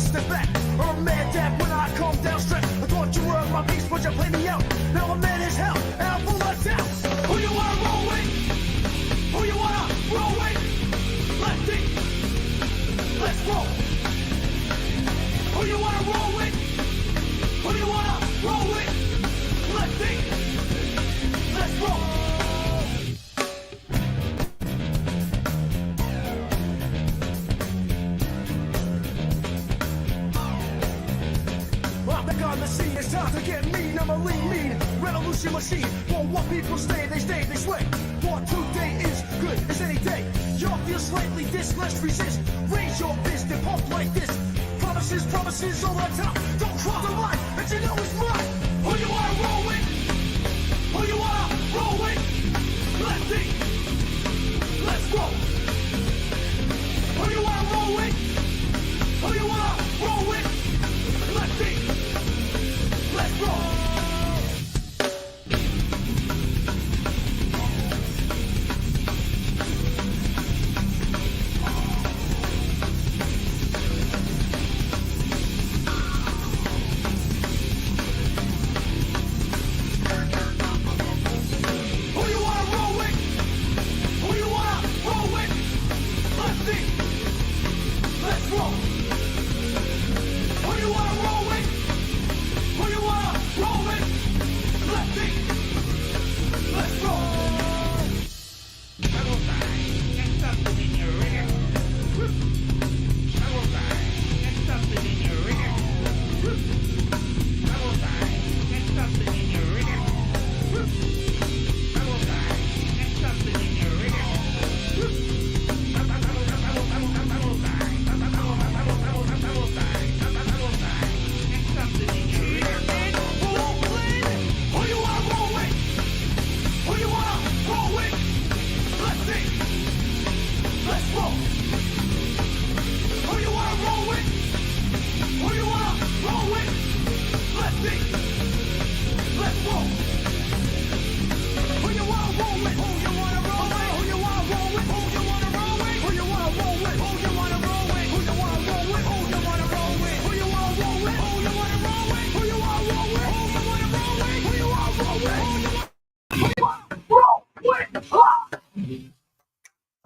step back. I'm a mad dad when I come down straight. I thought you were my beast, but you played me out. Now I'm mad as hell, and I'm full of doubt. Who you wanna roll with? Who you wanna roll with? Lefty, let's roll. Who you wanna roll with? Who you wanna roll with? Lefty, let's roll. I'm back on the scene, it's time to get mean. I'm a lean revolution machine. For what people stay, they sway. For today is good as any day. Y'all feel slightly this, let's resist. Raise your fist and pump like this. Promises all the time. Don't cross the line, and you know it's mine. Who you wanna roll with? Who you wanna roll with? Lefty, let's roll. Who you wanna roll with? Who you wanna roll with? Lefty, let's roll.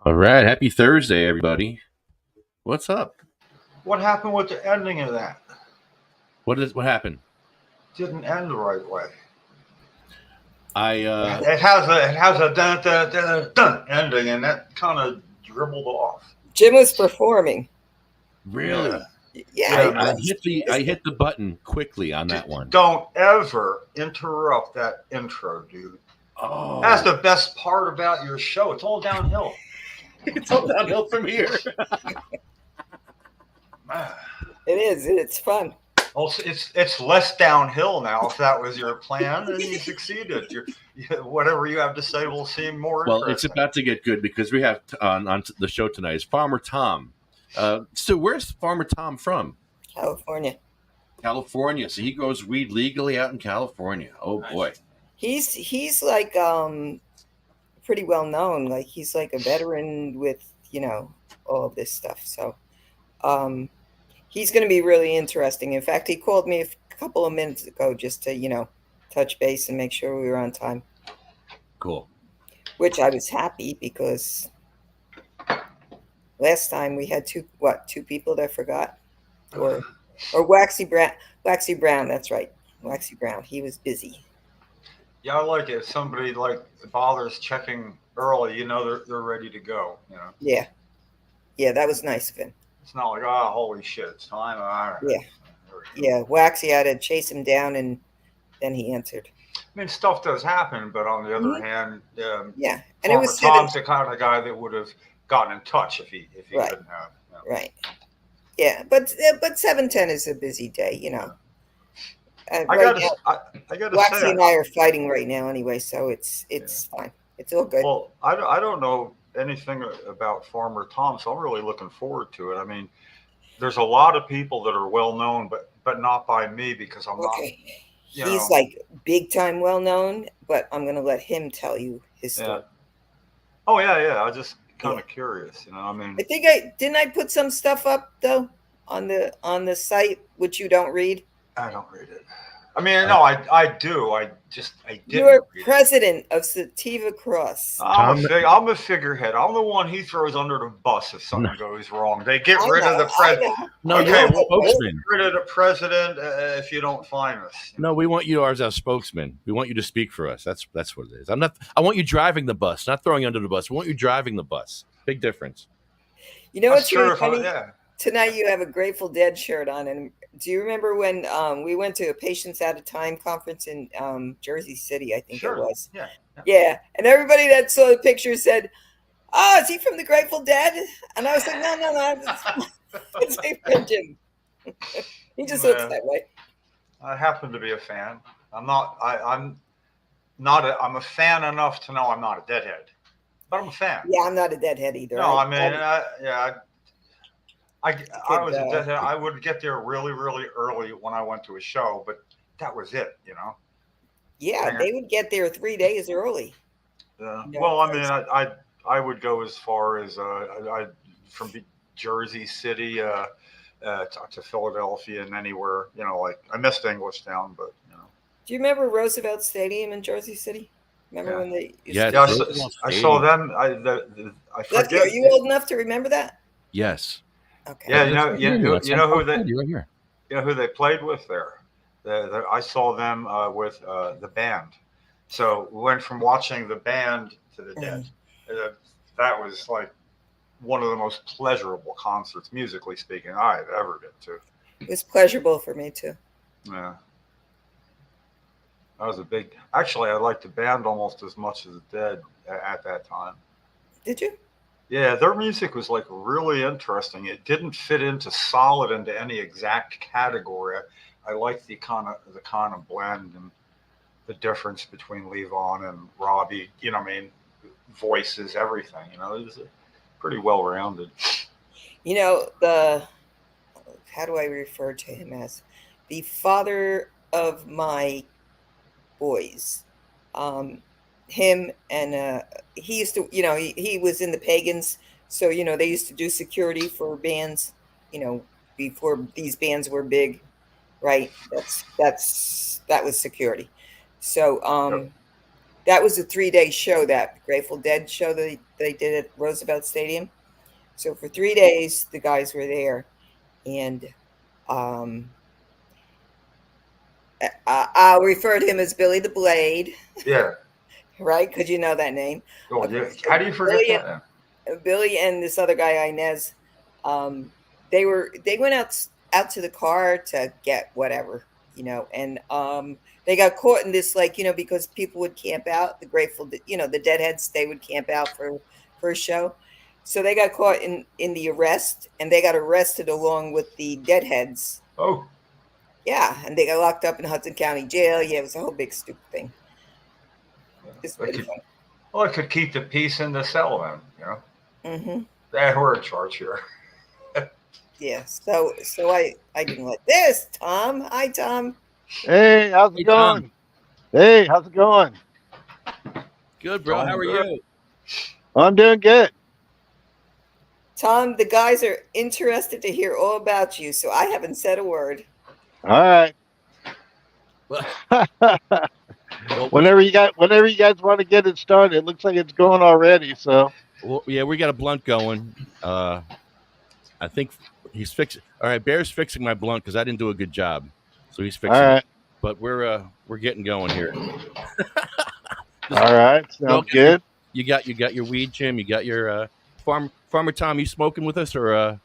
All right, happy Thursday, everybody. What's up? What happened with the ending of that? What happened? Didn't end the right way. It has a dun dun dun dun ending, and that kind of dribbled off. Jim was performing. Really? Yeah. I hit the button quickly on that one. Don't ever interrupt that intro, dude. Oh, that's the best part about your show. It's all downhill. It's all downhill from here. It is. It's fun. Well, it's less downhill now. If that was your plan, then you succeeded. Whatever you have to say will seem more. Well, it's about to get good because we have on the show tonight is Farmer Tom. So where's Farmer Tom from? California. California. So he grows weed legally out in California. Oh boy. He's like pretty well known. Like he's like a veteran with all of this stuff. So he's going to be really interesting. In fact, he called me a couple of minutes ago just to touch base and make sure we were on time. Cool. Which I was happy because last time we had two people that forgot, or Waxy Brown. That's right, Waxy Brown. He was busy. Yeah, I like it. If somebody bothers checking early, they're ready to go. Yeah, that was nice of him. It's not like, oh, holy shit, it's time. All right. Yeah. Waxy had to chase him down, and then he answered. I mean, stuff does happen, but on the other hand, and it was Tom's the kind of guy that would have gotten in touch if he right. couldn't have. Right. Yeah, but 7:10 is a busy day, I gotta Waxy say, and I are fighting right now anyway, so it's fine. It's all good. Well, I don't know anything about Farmer Tom, so I'm really looking forward to it. I mean, there's a lot of people that are well known, but not by me because I'm not. He's like big time well known, but I'm gonna let him tell you his story. Oh yeah. I was just kind of curious, I mean. I think didn't I put some stuff up though on the site, which you don't read? I don't read it. I mean, no, I do. I didn't You're read it. president of Sativa Cross. I'm a figurehead. I'm the one he throws under the bus if something goes wrong. They get rid of the president. No, Okay, you're a we'll spokesman. get rid of the president if you don't find us. No, we want you as our spokesman. We want you to speak for us. That's what it is. I want you driving the bus, not throwing you under the bus. We want you driving the bus. Big difference. You know That's what's really true. funny? Tonight you have a Grateful Dead shirt on, and do you remember when we went to a Patients at a Time conference in Jersey City? I think it was. Yeah, and everybody that saw the picture said, "Oh, is he from the Grateful Dead?" And I was like, "No, it's a Jim. He just looks that way." I happen to be a fan. I'm not. I'm a fan enough to know I'm not a deadhead, but I'm a fan. Yeah, I'm not a deadhead either. No, I mean, I was a deadhead. I would get there really, really early when I went to a show, but that was it, you know. Yeah, they would get there 3 days early. Well, I mean, I would go as far as from Jersey City to Philadelphia and anywhere, you know. Like I missed Englishtown, but you know. Do you remember Roosevelt Stadium in Jersey City? Remember when they? I saw them. I forget. Are you old enough to remember that? Yes. Okay. Yeah, you know who they played with there. I saw them with the band. So we went from watching the band to the Dead. That was like one of the most pleasurable concerts, musically speaking, I've ever been to. It was pleasurable for me too. Yeah. That was actually, I liked the band almost as much as the Dead at that time. Did you? Yeah, their music was like really interesting. It didn't fit into any exact category. I liked the kind of blend and the difference between Levon and Robbie. You know, what I mean, voices, everything. You know, it was pretty well rounded. You know, how do I refer to him as? The father of my boys. Him and he used to, you know, he was in the Pagans, so you know they used to do security for bands, you know, before these bands were big, right? That was security. So that was a 3-day show, that Grateful Dead show that they did at Roosevelt Stadium. So for 3 days the guys were there, and I'll refer to him as Billy the Blade. Yeah. Right? Because you know that name. Oh, yeah. How do you forget that? Billy and this other guy, Inez, they went out to the car to get whatever, you know, and they got caught in this, like, you know, because people would camp out, the Deadheads, they would camp out for a show. So they got caught in the arrest, and they got arrested along with the Deadheads. Oh. Yeah, and they got locked up in Hudson County Jail. Yeah, it was a whole big stupid thing. Well, it could keep the peace in the cell then, you know. Mm-hmm. That we're in charge here. Yeah. So I didn't let this. Tom. Hi, Tom. Hey, how's it going? Tom. Hey, how's it going? Good, bro. How are you? I'm doing good. Tom, the guys are interested to hear all about you, so I haven't said a word. All right. Whenever you guys want to get it started, it looks like it's going already. So, well, yeah, we got a blunt going. I think he's fixing. All right, Bear's fixing my blunt because I didn't do a good job, so he's fixing. All right. it. But we're getting going here. All right, sounds good. You got your weed, Jim. You got your Farmer Tom. You smoking with us, or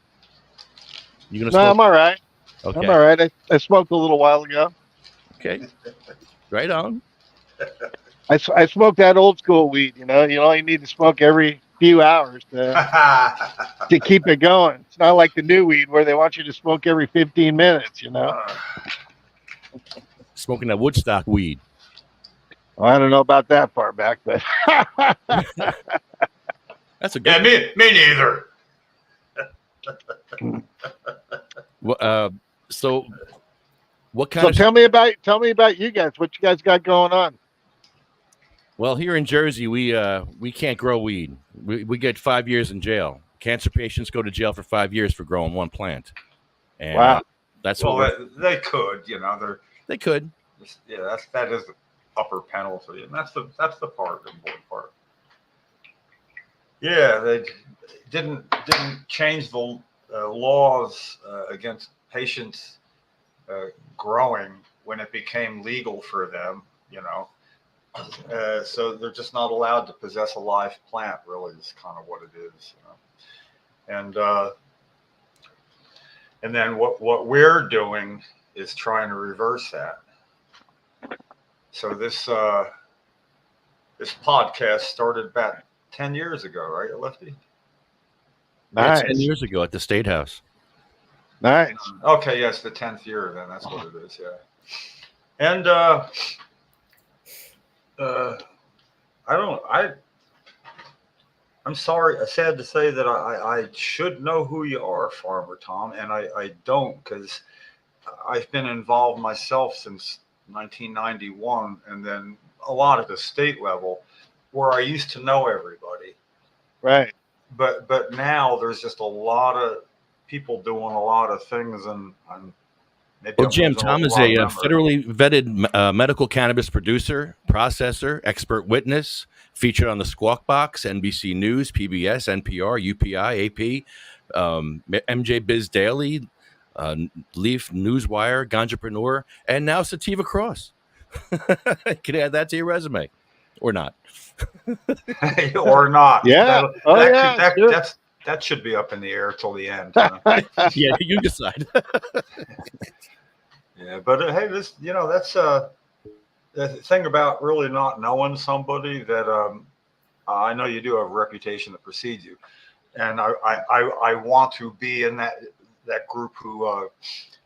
you gonna? No, I'm all right. Okay. I'm all right. I smoked a little while ago. Okay. Right on. I smoked that old school weed. You know, you only need to smoke every few hours to keep it going. It's not like the new weed where they want you to smoke every 15 minutes. You know. Smoking that Woodstock weed. Well, I don't know about that far back, but that's a good. Yeah, me neither. Well, so what kind of? Tell me about you guys. What you guys got going on? Well, here in Jersey, we can't grow weed. We get 5 years in jail. Cancer patients go to jail for 5 years for growing one plant. And Wow. that's Well, what they could, you know, they're they could. yeah, that is the upper penalty, and that's the part, the important part. Yeah, they didn't change the laws against patients growing when it became legal for them, you know. So they're just not allowed to possess a live plant. Really, is kind of what it is, you know. And then what we're doing is trying to reverse that. So this podcast started about 10 years ago, right, Lefty? Yeah, Nice. 10 years ago at the State House. Nice. Okay, yes, the 10th year. Then that's what it is. Yeah. And I'm sorry. Sad to say that I should know who you are, Farmer Tom, and I don't, because I've been involved myself since 1991, and then a lot at the state level, where I used to know everybody. Right. But now there's just a lot of people doing a lot of things, and maybe Well, I'm Jim, losing Tom is lot a of memory. federally vetted medical cannabis producer, processor, expert witness, featured on the Squawk Box, NBC News, PBS, NPR, UPI, AP, MJ Biz Daily, Leaf, Newswire, Ganjapreneur, and now Sativa Cross. Can add that to your resume, or not? Or not. Yeah. Oh, yeah. Sure. That should be up in the air till the end. You know? Yeah, you decide. Yeah, but hey, that's the thing about really not knowing somebody that I know you do have a reputation that precedes you, and I want to be in that group who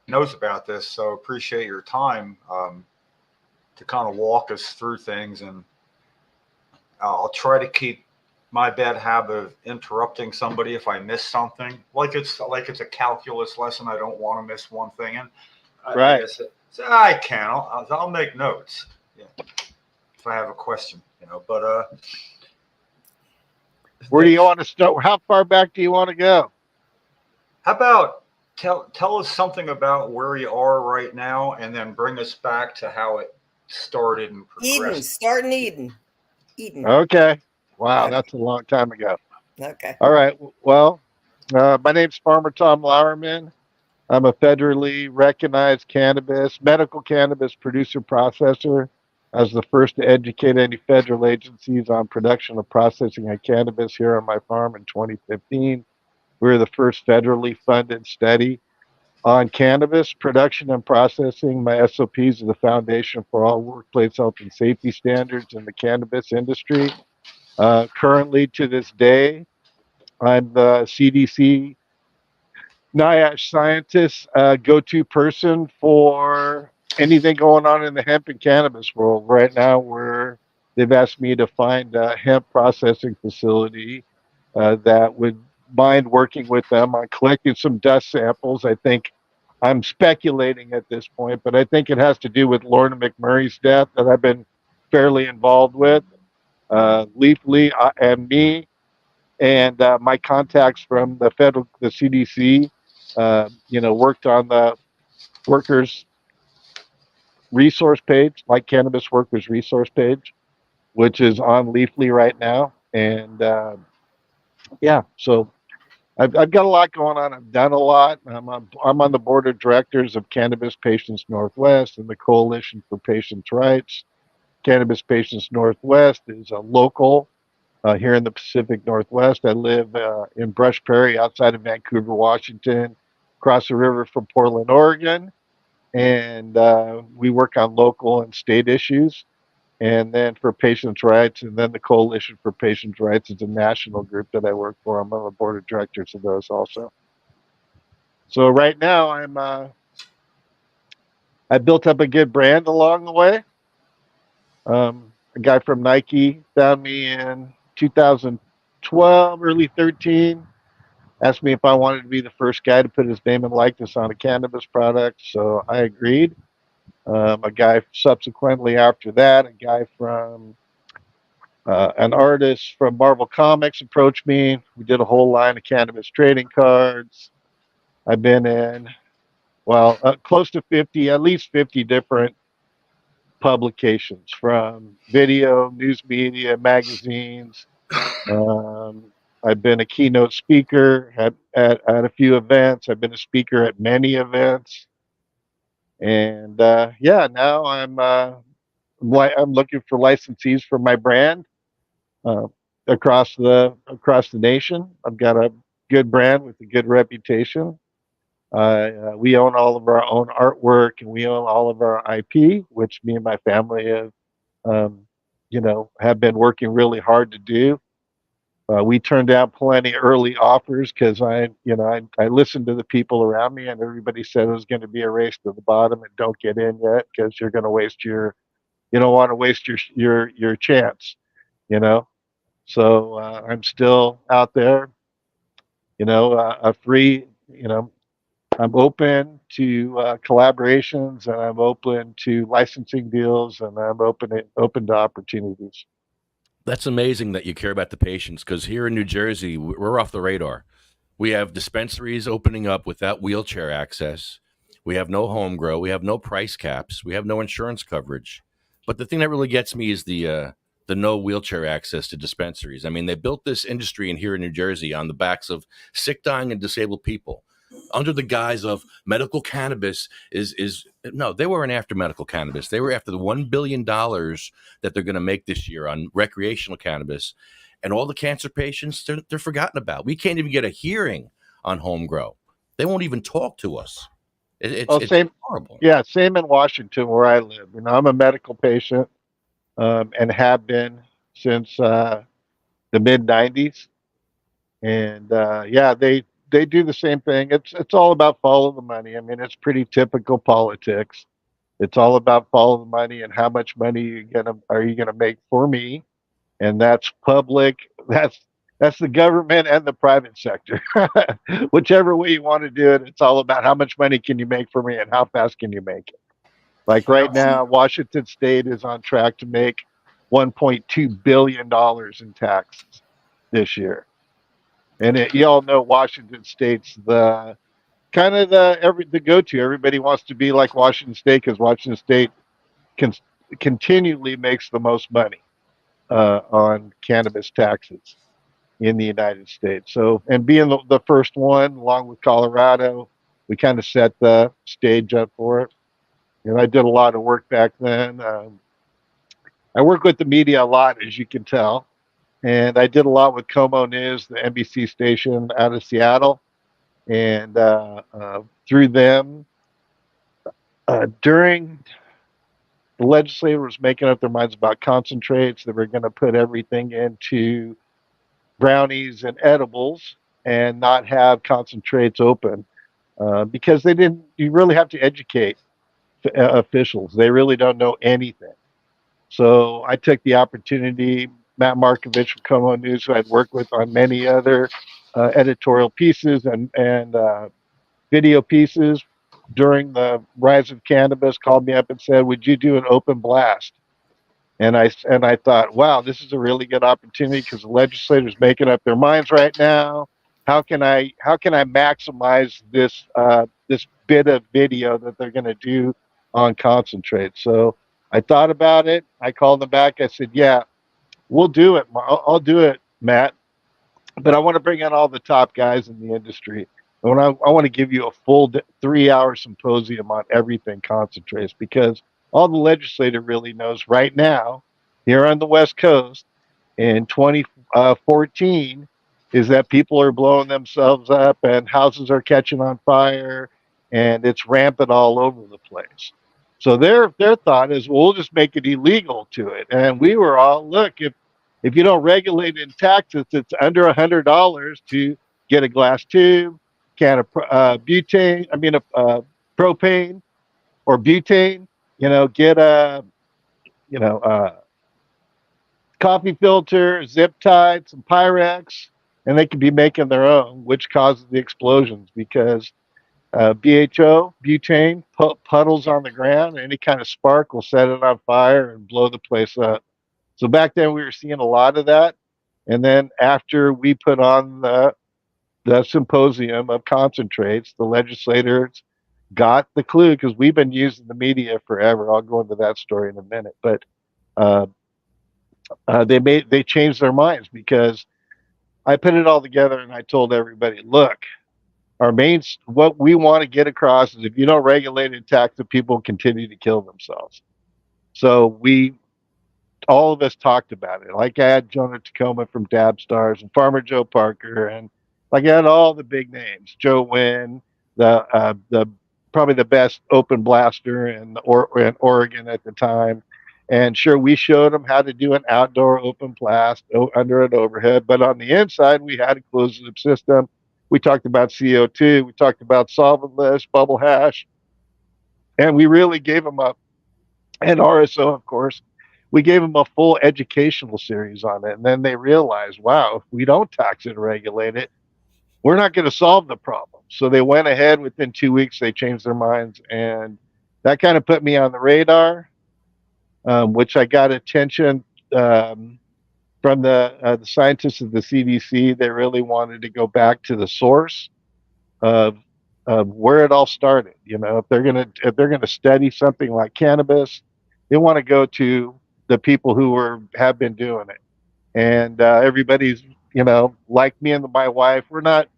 knows about this. So appreciate your time to kind of walk us through things, and I'll try to keep my bad habit of interrupting somebody if I miss something. Like it's a calculus lesson. I don't want to miss one thing, and Right. I guess I can. I'll make notes. Yeah, if I have a question, you know. But Where do you want to start? How far back do you want to go? how about tell us something about where you are right now, and then bring us back to how it started and progressed. Eden, starting Eden. Eden. Okay. Wow, Okay. that's a long time ago. Okay. All right. Well, my name's Farmer Tom LAUERMAN. I'm a federally recognized medical cannabis producer processor. I was the first to educate any federal agencies on production and processing of cannabis here on my farm in 2015. We were the first federally funded study on cannabis production and processing. My SOPs are the foundation for all workplace health and safety standards in the cannabis industry. Currently, to this day, I'm the CDC NIOSH scientist go-to person for anything going on in the hemp and cannabis world. Right now, they've asked me to find a hemp processing facility that would mind working with them on collecting some dust samples. I think I'm speculating at this point, but I think it has to do with Lorna McMurray's death that I've been fairly involved with. Leaf Lee and me and my contacts from the CDC, worked on the workers resource page, like cannabis workers resource page, which is on Leafly right now. And yeah, so I've got a lot going on. I've done a lot. I'm on the board of directors of Cannabis Patients Northwest and the Coalition for Patients' Rights. Cannabis Patients Northwest is a local here in the Pacific Northwest. I live in Brush Prairie outside of Vancouver, Washington, across the river from Portland, Oregon. And we work on local and state issues. And then for patients' rights, and then the Coalition for Patients' Rights is a national group that I work for. I'm on the board of directors of those also. So right now, I built up a good brand along the way. A guy from Nike found me in 2012, early 13, asked me if I wanted to be the first guy to put his name and likeness on a cannabis product. So I agreed. A guy subsequently after that, a guy from an artist from Marvel Comics approached me. We did a whole line of cannabis trading cards. I've been in well, close to 50, at least 50 different publications, from video, news media, magazines. Um, I've been a keynote speaker at a few events. I've been a speaker at many events. And yeah, now I'm looking for licensees for my brand uh, across the nation. I've got a good brand with a good reputation. We own all of our own artwork, and we own all of our IP, which me and my family um, have been working really hard to do. We turned down plenty early offers because I listened to the people around me, and everybody said it was going to be a race to the bottom and don't get in yet because you're going to you don't want to waste your chance, you know. So I'm still out there, a free, I'm open to collaborations, and I'm open to licensing deals, and I'm open to opportunities. That's amazing that you care about the patients, because here in New Jersey, we're off the radar. We have dispensaries opening up without wheelchair access. We have no home grow. We have no price caps. We have no insurance coverage. But the thing that really gets me is the no wheelchair access to dispensaries. I mean, they built this industry in here in New Jersey on the backs of sick, dying, and disabled people, under the guise of medical cannabis. Is no, they weren't after medical cannabis. They were after the $1 billion that they're going to make this year on recreational cannabis, and all the cancer patients, they're forgotten about. We can't even get a hearing on home grow. They won't even talk to us. Oh, It's same, horrible. yeah, same in Washington where I live. I'm a medical patient, and have been since the mid '90s. And yeah, they do the same thing. It's all about follow the money. I mean, it's pretty typical politics. It's all about follow the money and how much money are you gonna make for me, and that's public. That's the government and the private sector. Whichever way you want to do it, it's all about how much money can you make for me and how fast can you make it. Like right Yep. now, Washington State is on track to make $1.2 billion in taxes this year. And you all know Washington State's the kind of the go-to. Everybody wants to be like Washington State because Washington State con- continually makes the most money on cannabis taxes in the United States. So, and being the first one, along with Colorado, we kind of set the stage up for it. And I did a lot of work back then. I work with the media a lot, as you can tell. And I did a lot with Como News, the NBC station out of Seattle. And through them, during the legislature was making up their minds about concentrates, they were going to put everything into brownies and edibles and not have concentrates open because they didn't. You really have to educate officials. They really don't know anything. So I took the opportunity. Matt Markovich from Como News, who I'd worked with on many other editorial pieces and video pieces during the rise of cannabis, called me up and said, "Would you do an open blast?" And I thought, wow, this is a really good opportunity because the legislators making up their minds right now. How can I maximize this bit of video that they're going to do on concentrate? So I thought about it. I called them back. I said, yeah, we'll do it. I'll do it, Matt. But I want to bring in all the top guys in the industry. And I want to give you a full 3 hour symposium on everything concentrates because all the legislator really knows right now here on the West Coast in 2014 is that people are blowing themselves up and houses are catching on fire and it's rampant all over the place. So their thought is, well, we'll just make it illegal to it. And we were all, look, if you don't regulate in taxes, it's under $100 to get a glass tube, can of butane, propane or butane, get a, coffee filter, zip tied, some Pyrex, and they could be making their own, which causes the explosions because BHO, butane, puddles on the ground, any kind of spark will set it on fire and blow the place up. So back then we were seeing a lot of that. And then after we put on the symposium of concentrates, the legislators got the clue, because we've been using the media forever. I'll go into that story in a minute, but uh, they changed their minds because I put it all together and I told everybody, look, what we want to get across is if you don't regulate and tax the people continue to kill themselves. So all of us talked about it. Like I had Jonah Tacoma from Dab Stars and Farmer Joe Parker, and like I had all the big names, Joe Wynn, the probably the best open blaster in Oregon at the time. And sure, we showed them how to do an outdoor open blast under an overhead, but on the inside, we had a closed loop system. We talked about CO2, we talked about solventless, bubble hash, and we really gave them and RSO, of course. We gave them a full educational series on it. And then they realized, wow, if we don't tax it and regulate it, we're not going to solve the problem. So they went ahead. Within 2 weeks, they changed their minds. And that kind of put me on the radar, which I got attention from the scientists of the CDC. They really wanted to go back to the source of where it all started. You know, if they're gonna study something like cannabis, they want to go to the people who have been doing it. And everybody's, like me and my wife, we're not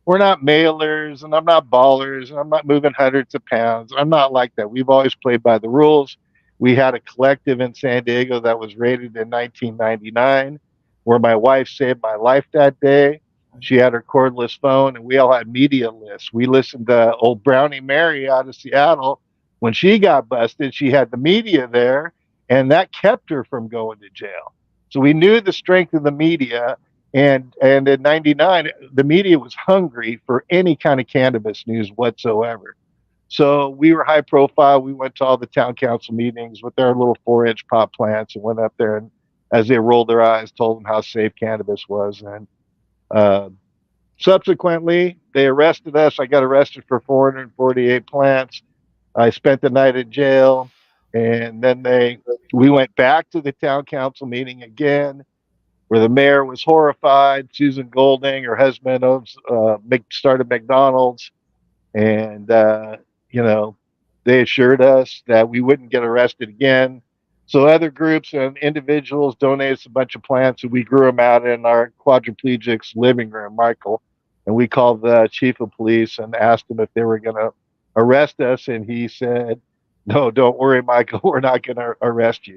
mailers, and I'm not ballers, and I'm not moving hundreds of pounds. I'm not like that. We've always played by the rules. We had a collective in San Diego that was raided in 1999, where my wife saved my life that day. She had her cordless phone, and we all had media lists. We listened to old Brownie Mary out of Seattle. When she got busted, she had the media there, and that kept her from going to jail. So we knew the strength of the media. And in 99, the media was hungry for any kind of cannabis news whatsoever. So we were high profile. We went to all the town council meetings with their little 4-inch pot plants and went up there, and as they rolled their eyes, told them how safe cannabis was. And subsequently, they arrested us. I got arrested for 448 plants. I spent the night in jail, and then we went back to the town council meeting again, where the mayor was horrified. Susan Golding, her husband, started McDonald's, and they assured us that we wouldn't get arrested again. So other groups and individuals donated us a bunch of plants, and we grew them out in our quadriplegic's living room, Michael. And we called the chief of police and asked him if they were going to arrest us, and he said, "No, don't worry, Michael. We're not going to arrest you.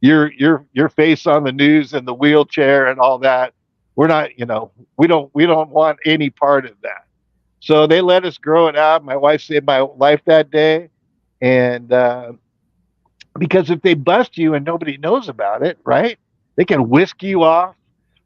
Your face on the news and the wheelchair and all that. We're not, we don't want any part of that." So they let us grow it out. My wife saved my life that day. And because if they bust you and nobody knows about it, right, they can whisk you off,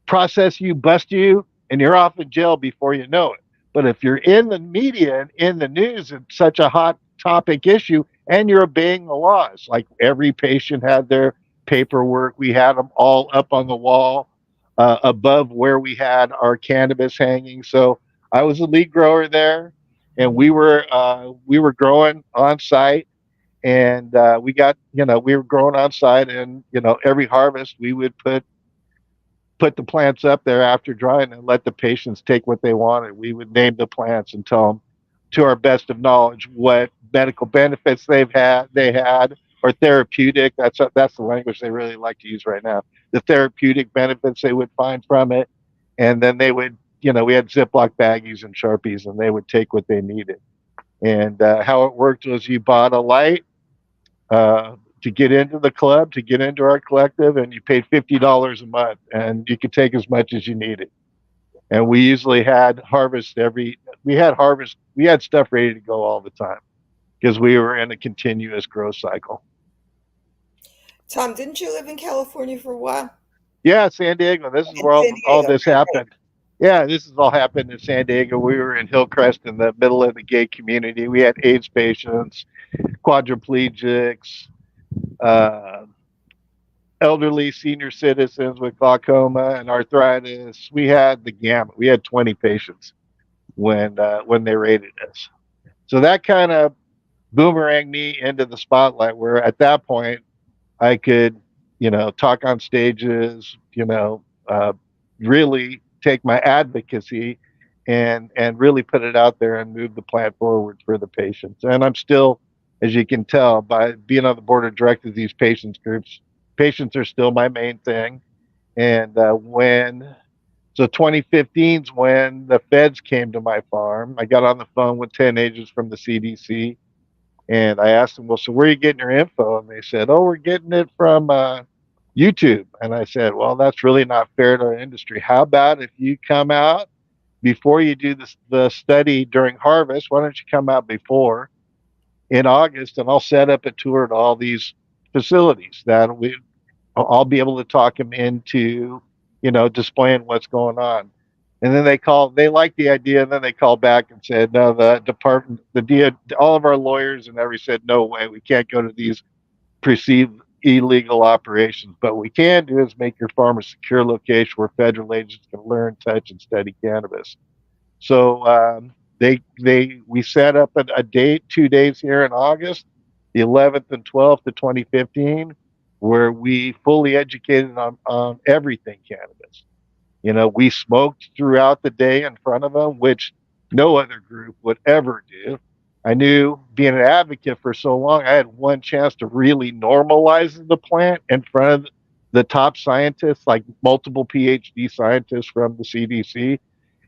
process you, bust you, and you're off in jail before you know it. But if you're in the media and in the news, it's such a hot topic issue, and you're obeying the laws. Like every patient had their paperwork. We had them all up on the wall above where we had our cannabis hanging. So I was a lead grower there, and we were growing on site, and we were growing on site, and every harvest we would put the plants up there after drying and let the patients take what they wanted. We would name the plants and tell them, to our best of knowledge, what medical benefits they had, or therapeutic. That's the language they really like to use right now. The therapeutic benefits they would find from it, and then they would, we had Ziploc baggies and Sharpies, and they would take what they needed. And how it worked was you bought a light to get into the club, to get into our collective, and you paid $50 a month, and you could take as much as you needed. And we usually had we had stuff ready to go all the time because we were in a continuous growth cycle. Tom, didn't you live in California for a while? Yeah, San Diego. This is where all this happened. Yeah, this has all happened in San Diego. We were in Hillcrest in the middle of the gay community. We had AIDS patients, quadriplegics, elderly senior citizens with glaucoma and arthritis. We had the gamut. We had 20 patients when they raided us. So that kind of boomeranged me into the spotlight, where at that point I could, talk on stages, really take my advocacy and really put it out there and move the plant forward for the patients. And I'm still, as you can tell by being on the board of directors of these patients groups, patients are still my main thing. And when so 2015 is when the feds came to my farm. I got on the phone with 10 agents from the CDC, and I asked them, well, so where are you getting your info? And they said, oh, we're getting it from YouTube. And I said, well, that's really not fair to our industry. How about if you come out before you do the study during harvest? Why don't you come out before in August, and I'll set up a tour to all these facilities that I'll be able to talk them into, displaying what's going on. And then they liked the idea, and then they called back and said, no, the department, all of our lawyers and every said, no way, we can't go to these perceived illegal operations. But what we can do is make your farm a secure location where federal agents can learn, touch, and study cannabis. So we set up a date, 2 days here in August, the 11th and 12th of 2015, where we fully educated on everything cannabis. We smoked throughout the day in front of them, which no other group would ever do. I knew, being an advocate for so long, I had one chance to really normalize the plant in front of the top scientists, like multiple PhD scientists from the CDC.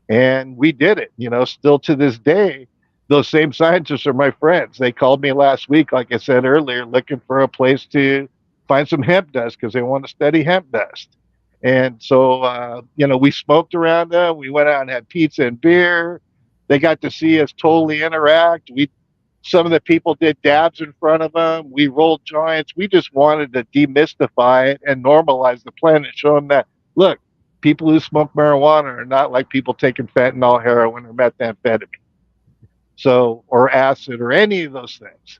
And we did it. Still to this day, those same scientists are my friends. They called me last week, like I said earlier, looking for a place to find some hemp dust because they want to study hemp dust. And so, we smoked around them. We went out and had pizza and beer. They got to see us totally interact. Some of the people did dabs in front of them. We rolled joints. We just wanted to demystify it and normalize the plant and show them that, look, people who smoke marijuana are not like people taking fentanyl, heroin, or methamphetamine. So, or acid, or any of those things.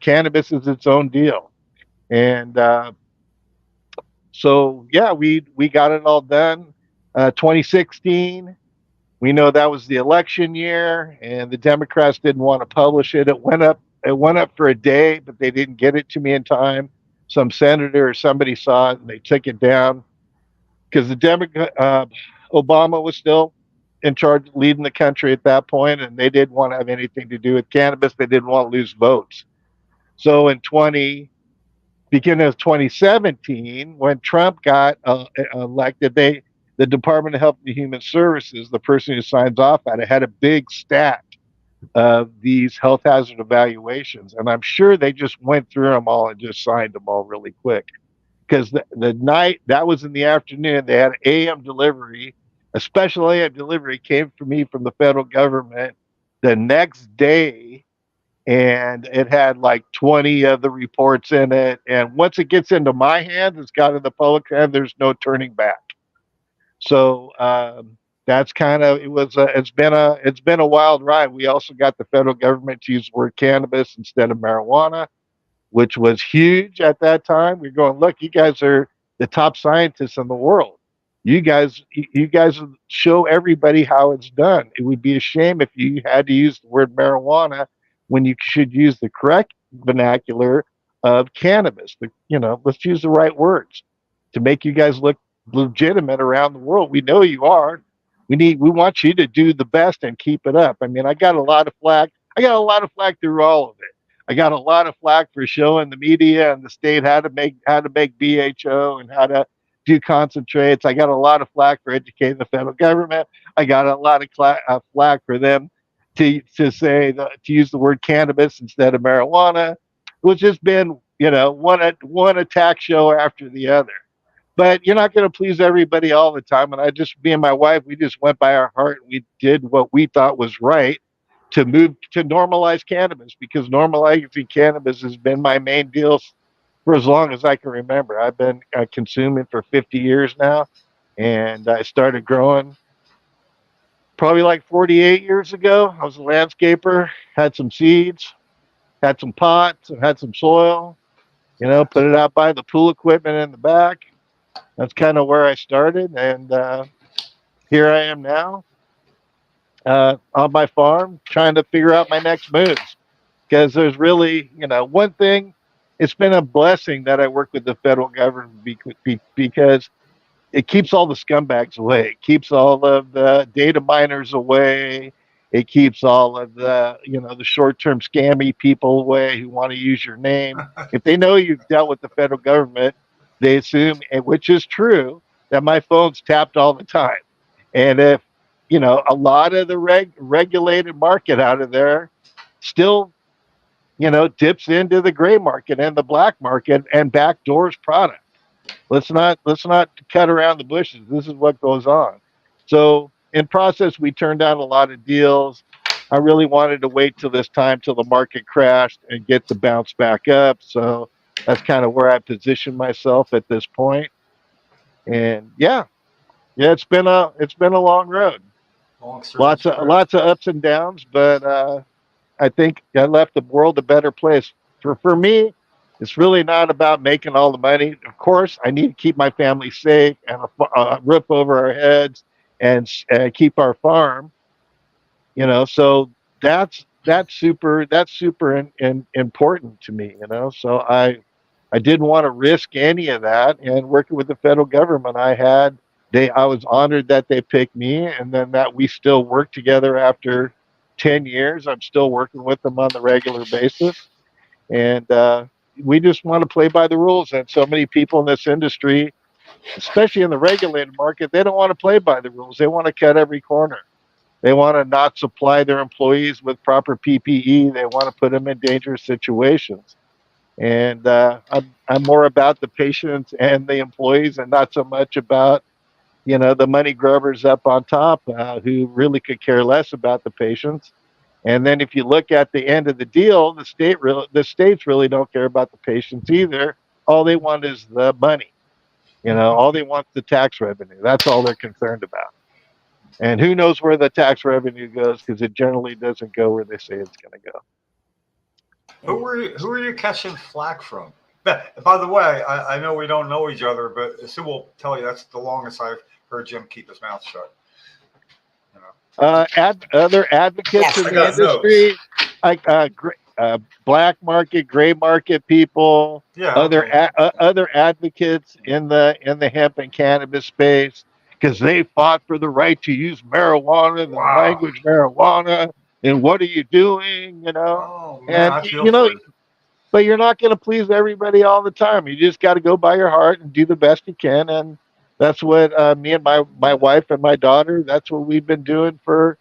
Cannabis is its own deal. And so, yeah, we got it all done. 2016, we know that was the election year, and the Democrats didn't want to publish it. It went up for a day, but they didn't get it to me in time. Some senator or somebody saw it, and they took it down because Obama was still in charge, leading the country at that point, and they didn't want to have anything to do with cannabis. They didn't want to lose votes. So in beginning of 2017, when Trump got elected, the Department of Health and Human Services, the person who signs off on it, had a big stack of these health hazard evaluations, and I'm sure they just went through them all and just signed them all really quick. Because the night, that was in the afternoon, they had AM delivery. A special AM delivery came for me from the federal government the next day, and it had like 20 of the reports in it. And once it gets into my hands, it's got in the public hand, there's no turning back. So that's kind of, it's been a wild ride. We also got the federal government to use the word cannabis instead of marijuana, which was huge at that time. We're going, look, you guys are the top scientists in the world. You guys show everybody how it's done. It would be a shame if you had to use the word marijuana when you should use the correct vernacular of cannabis. Let's use the right words to make you guys look legitimate around the world. We know you are. We want you to do the best and keep it up. I mean, I got a lot of flack. Through all of it. I got a lot of flack for showing the media and the state how to make BHO and how to do concentrates. I got a lot of flack for educating the federal government. I got a lot of flack for them to use the word cannabis instead of marijuana. It's just been one attack show after the other. But you're not going to please everybody all the time. And me and my wife, we just went by our heart. We did what we thought was right to normalize cannabis, because normalizing cannabis has been my main deal for as long as I can remember. I've been consuming for 50 years now, and I started growing probably like 48 years ago. I was a landscaper, had some seeds, had some pots, and had some soil, put it out by the pool equipment in the back. That's kind of where I started, and here I am now on my farm trying to figure out my next moves. Because there's really, one thing, it's been a blessing that I work with the federal government because it keeps all the scumbags away. It keeps all of the data miners away. It keeps all of the, the short-term scammy people away who want to use your name. If they know you've dealt with the federal government, they assume, and which is true, that my phone's tapped all the time. And if, a lot of the regulated market out of there still, dips into the gray market and the black market and backdoors product. Let's not cut around the bushes. This is what goes on. So in process, we turned down a lot of deals. I really wanted to wait till this time till the market crashed and get the bounce back up. So that's kind of where I positioned myself at this point. And yeah, it's been a long road. Long Lots service of career. lots of ups and downs, but I think I left the world a better place. For me, it's really not about making all the money. Of course, I need to keep my family safe and a roof over our heads and keep our farm. So that's super important to me. So I didn't want to risk any of that. And working with the federal government, I was honored that they picked me, and then that we still work together after 10 years. I'm still working with them on the regular basis. And we just want to play by the rules. And so many people in this industry, especially in the regulated market, they don't want to play by the rules. They want to cut every corner. They want to not supply their employees with proper PPE. They want to put them in dangerous situations. And I'm more about the patients and the employees, and not so much about the money grubbers up on top who really could care less about the patients. And then if you look at the end of the deal, the states really don't care about the patients either. All they want is the money. All they want is the tax revenue. That's all they're concerned about. And who knows where the tax revenue goes, because it generally doesn't go where they say it's going to go. Who are you catching flack from? By the way, I know we don't know each other, but Sue will tell you that's the longest I've heard Jim keep his mouth shut. Other advocates Yes. in I the got industry, like black market, gray market people, Yeah. other Okay. other advocates in the hemp and cannabis space, because they fought for the right to use marijuana, the Wow. language marijuana, and what are you doing, Oh man, and I feel for you. but you're not going to please everybody all the time. You just got to go by your heart and do the best you can. And that's what me and my wife and my daughter, that's what we've been doing for,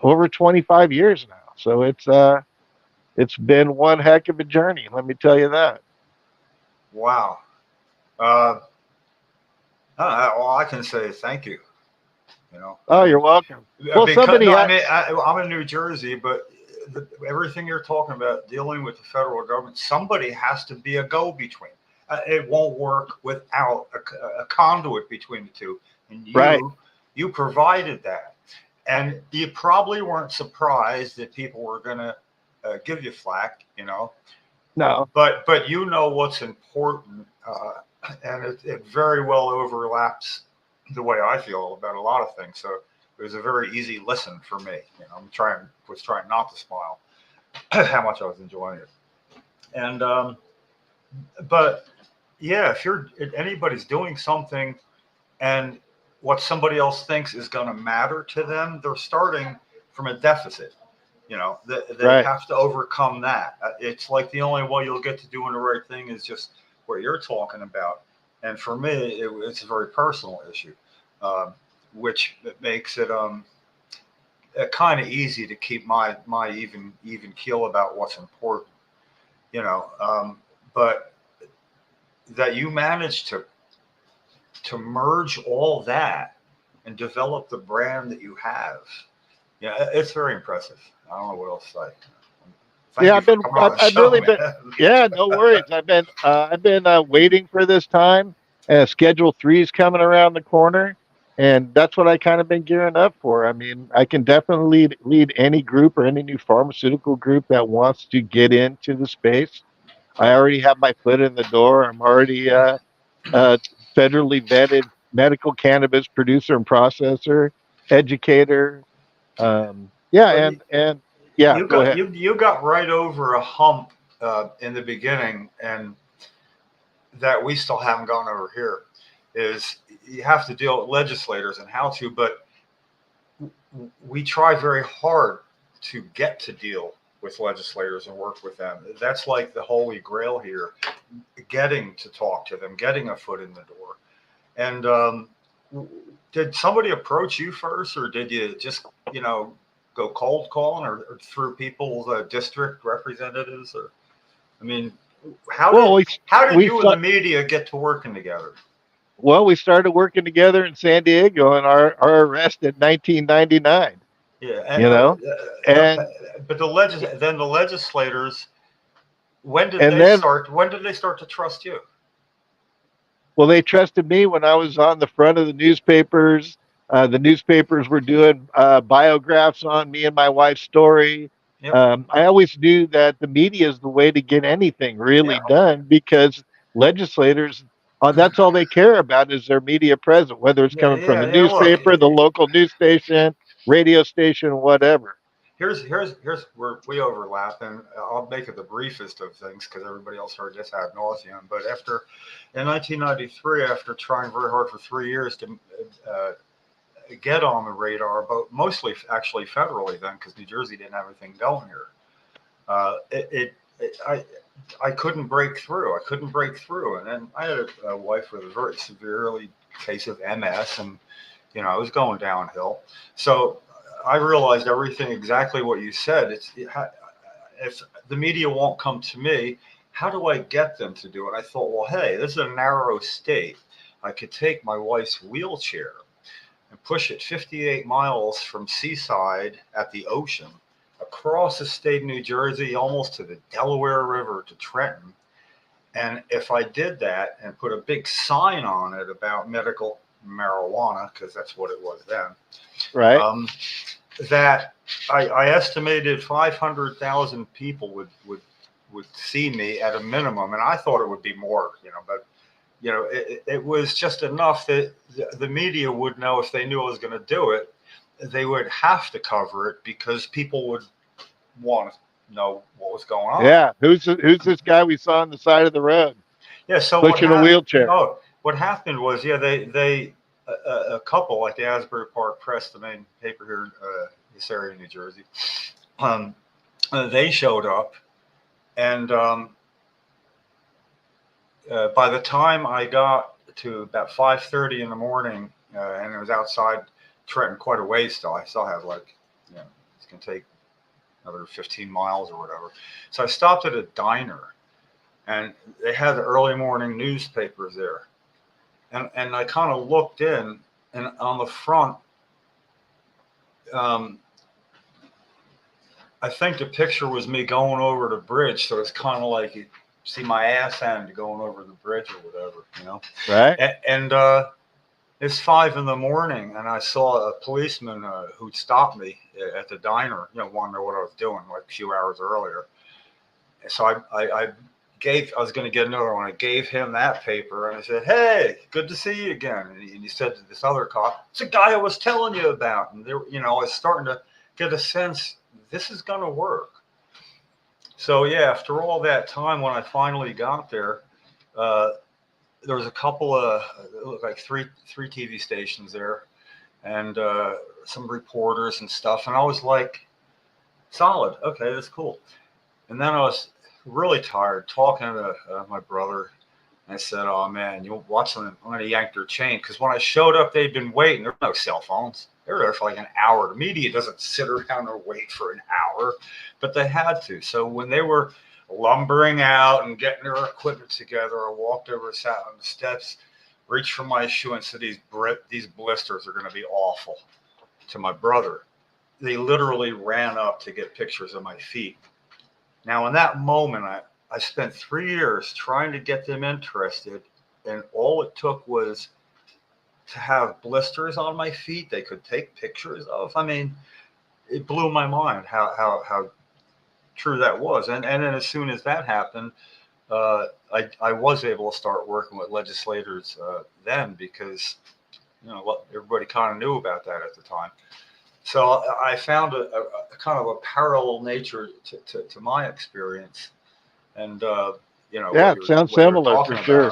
over 25 years now. So it's been one heck of a journey. Let me tell you that. Wow. All I can say is thank you. Oh, you're welcome. Well, Because somebody no, I had, mean I'm in New Jersey, but everything you're talking about dealing with the federal government, somebody has to be a go-between. It won't work without a conduit between the two, and right. you provided that, and you probably weren't surprised that people were going to give you flack, No. but what's important, and it very well overlaps the way I feel about a lot of things. So it was a very easy listen for me. Was trying not to smile how much I was enjoying it. And but yeah, if anybody's doing something and what somebody else thinks is going to matter to them, they're starting from a deficit. They Right. have to overcome that. It's like the only way you'll get to doing the right thing is just what you're talking about. And for me, it's a very personal issue, which makes it kind of easy to keep my even keel about what's important. But that you managed to merge all that and develop the brand that you have. Yeah, it's very impressive. I don't know what else to say. Thank Yeah, you for coming on the I've show, really been, man. yeah, no worries. I've been waiting for this time. Schedule 3 is coming around the corner, and that's what I kind of been gearing up for. I mean, I can definitely lead any group or any new pharmaceutical group that wants to get into the space. I already have my foot in the door. I'm already federally vetted medical cannabis producer and processor, educator. Yeah, Well, and yeah, go ahead. you got right over a hump in the beginning, and that we still haven't gone over here. is you have to deal with legislators and how to, but we try very hard to get to deal with legislators and work with them. That's like the holy grail here, getting to talk to them, getting a foot in the door. And did somebody approach you first, or did you just, go cold calling, or through people's district representatives? Or, I mean, how did you and the media get to working together? Well, we started working together in San Diego in our arrest in 1999. Yeah, and but then the legislators, when did they start to trust you? Well, they trusted me when I was on the front of the newspapers. The newspapers were doing biographs on me and my wife's story. Yep. I always knew that the media is the way to get anything really Yeah. done, because legislators, that's all they care about is their media presence, whether it's coming from the newspaper, look, the local news station, radio station, whatever. Here's where we overlap, and I'll make it the briefest of things because everybody else heard this ad nauseum. But in 1993, after trying very hard for 3 years to get on the radar, but mostly actually federally then, because New Jersey didn't have anything going here, I couldn't break through. And then I had a wife with a very severe case of MS, and I was going downhill. So I realized everything exactly what you said. If the media won't come to me, how do I get them to do it? I thought, well, hey, this is a narrow state. I could take my wife's wheelchair and push it 58 miles from Seaside at the ocean across the state of New Jersey, almost to the Delaware River to Trenton. And if I did that and put a big sign on it about medical marijuana, because that's what it was then, right? That I estimated 500,000 people would see me at a minimum, and I thought it would be more, but it was just enough that the media would know if they knew I was going to do it, they would have to cover it because people would want to know what was going on. Yeah, who's this guy we saw on the side of the road? Yeah, so pushing a wheelchair. Oh, what happened was, they a couple like the Asbury Park Press, the main paper here in this area in New Jersey, they showed up, and by the time I got to about 5:30 in the morning, and it was outside Trenton quite a ways still. I still have it's going to take another 15 miles or whatever. So I stopped at a diner, and they had the early morning newspapers there. And I kind of looked in, and on the front, I think the picture was me going over the bridge. So it's kind of like you see my ass end going over the bridge or whatever, Right. And it's 5 in the morning, and I saw a policeman who'd stopped me at the diner, wanted to know what I was doing like a few hours earlier. So I was going to get another one. I gave him that paper, and I said, "Hey, good to see you again." And he said to this other cop, "It's a guy I was telling you about." And I was starting to get a sense this is going to work. So yeah, after all that time, when I finally got there, there was a couple of, it looked like three TV stations there, and some reporters and stuff. And I was like, solid. Okay, that's cool. And then I was really tired talking to my brother. I said, "Oh man, you watch them. I'm going to yank their chain." Because when I showed up, they'd been waiting. There were no cell phones. They were there for like an hour. The media doesn't sit around or wait for an hour, but they had to. So when they were lumbering out and getting their equipment together, I walked over, sat on the steps, reached for my shoe, and said, "These blisters are going to be awful." To my brother, they literally ran up to get pictures of my feet. Now, in that moment, I spent 3 years trying to get them interested, and all it took was to have blisters on my feet they could take pictures of. I mean, it blew my mind how true that was. And then as soon as that happened, I was able to start working with legislators then, because everybody kind of knew about that at the time. So I found a kind of a parallel nature to my experience, and yeah, it sounds similar for sure.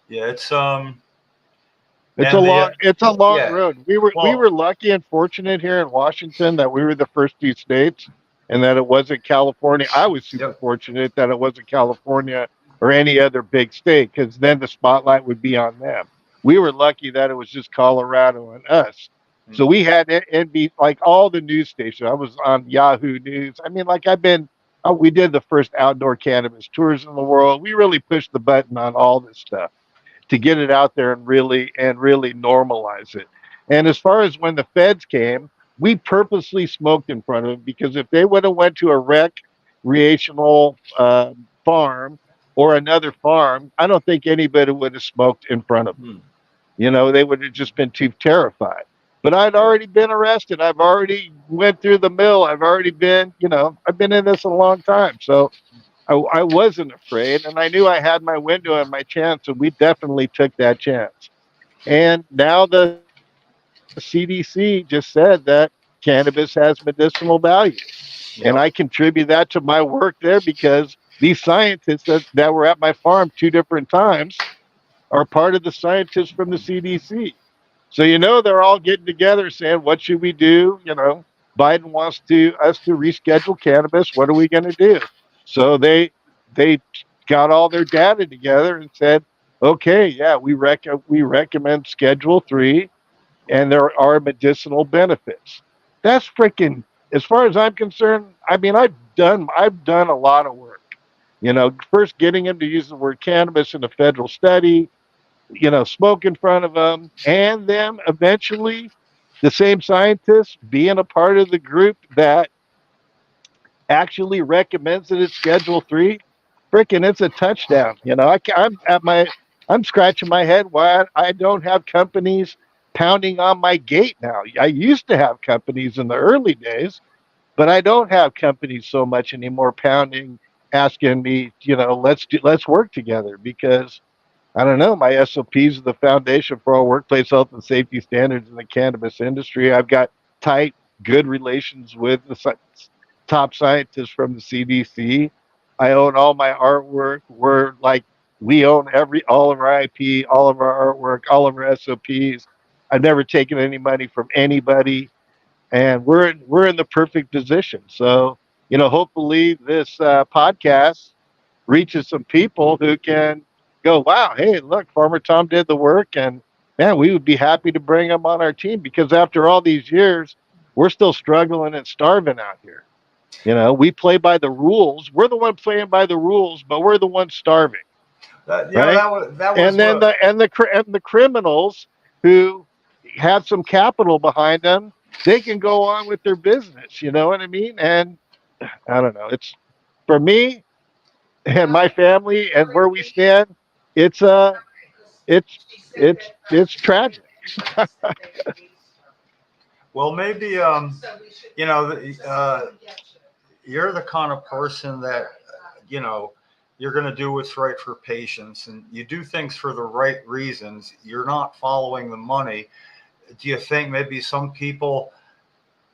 Yeah, it's It's And the it's a long yeah, road. We well, were lucky and fortunate here in Washington that we were the first two states and that it wasn't California. I was super yep, fortunate that it wasn't California or any other big state because then the spotlight would be on them. We were lucky that it was just Colorado and us. So we had NB like all the news stations. I was on Yahoo News. I mean, like I've been. We did the first outdoor cannabis tours in the world. We really pushed the button on all this stuff to get it out there and really normalize it. And as far as when the feds came, we purposely smoked in front of them because if they would have went to a recreational farm or another farm, I don't think anybody would have smoked in front of them. hmm. You know, they would have just been too terrified. But I'd already been arrested. I've already went through the mill. I've already been, you know, I've been in this a long time. So I wasn't afraid, and I knew I had my window and my chance, and we definitely took that chance. And now the CDC just said that cannabis has medicinal value, and Yep. I contribute that to my work there because these scientists that were at my farm two different times are part of the scientists from the CDC. So you know they're all getting together saying, "What should we do?" You know, Biden wants to us to reschedule cannabis. What are we going to do? So they got all their data together and said, "Okay, yeah, we recommend Schedule 3, and there are medicinal benefits." That's freaking. As far as I'm concerned, I mean, I've done a lot of work. You know, first getting him to use the word cannabis in a federal study, you know, smoke in front of them, and then eventually the same scientists being a part of the group that actually recommends that it's Schedule 3. Freaking, it's a touchdown. You know, I'm scratching my head why I don't have companies pounding on my gate now. I used to have companies in the early days, but I don't have companies so much anymore pounding, asking me, you know, let's work together because I don't know. My SOPs are the foundation for all workplace health and safety standards in the cannabis industry. I've got tight, good relations with the top scientists from the CDC. I own all my artwork. We own all of our IP, all of our artwork, all of our SOPs. I've never taken any money from anybody, and we're in the perfect position. So, you know, hopefully this podcast reaches some people who can go, wow, hey, look, Farmer Tom did the work, and man, we would be happy to bring him on our team because after all these years, we're still struggling and starving out here. You know, we play by the rules. We're the one playing by the rules, but we're the ones starving, That, you know, right? that was And then what. the criminals who have some capital behind them, they can go on with their business. You know what I mean? And I don't know. It's for me and my family and where we stand. It's it's it's tragic. Well, maybe you know, you're the kind of person that, you know, you're going to do what's right for patients, and you do things for the right reasons. You're not following the money. Do you think maybe some people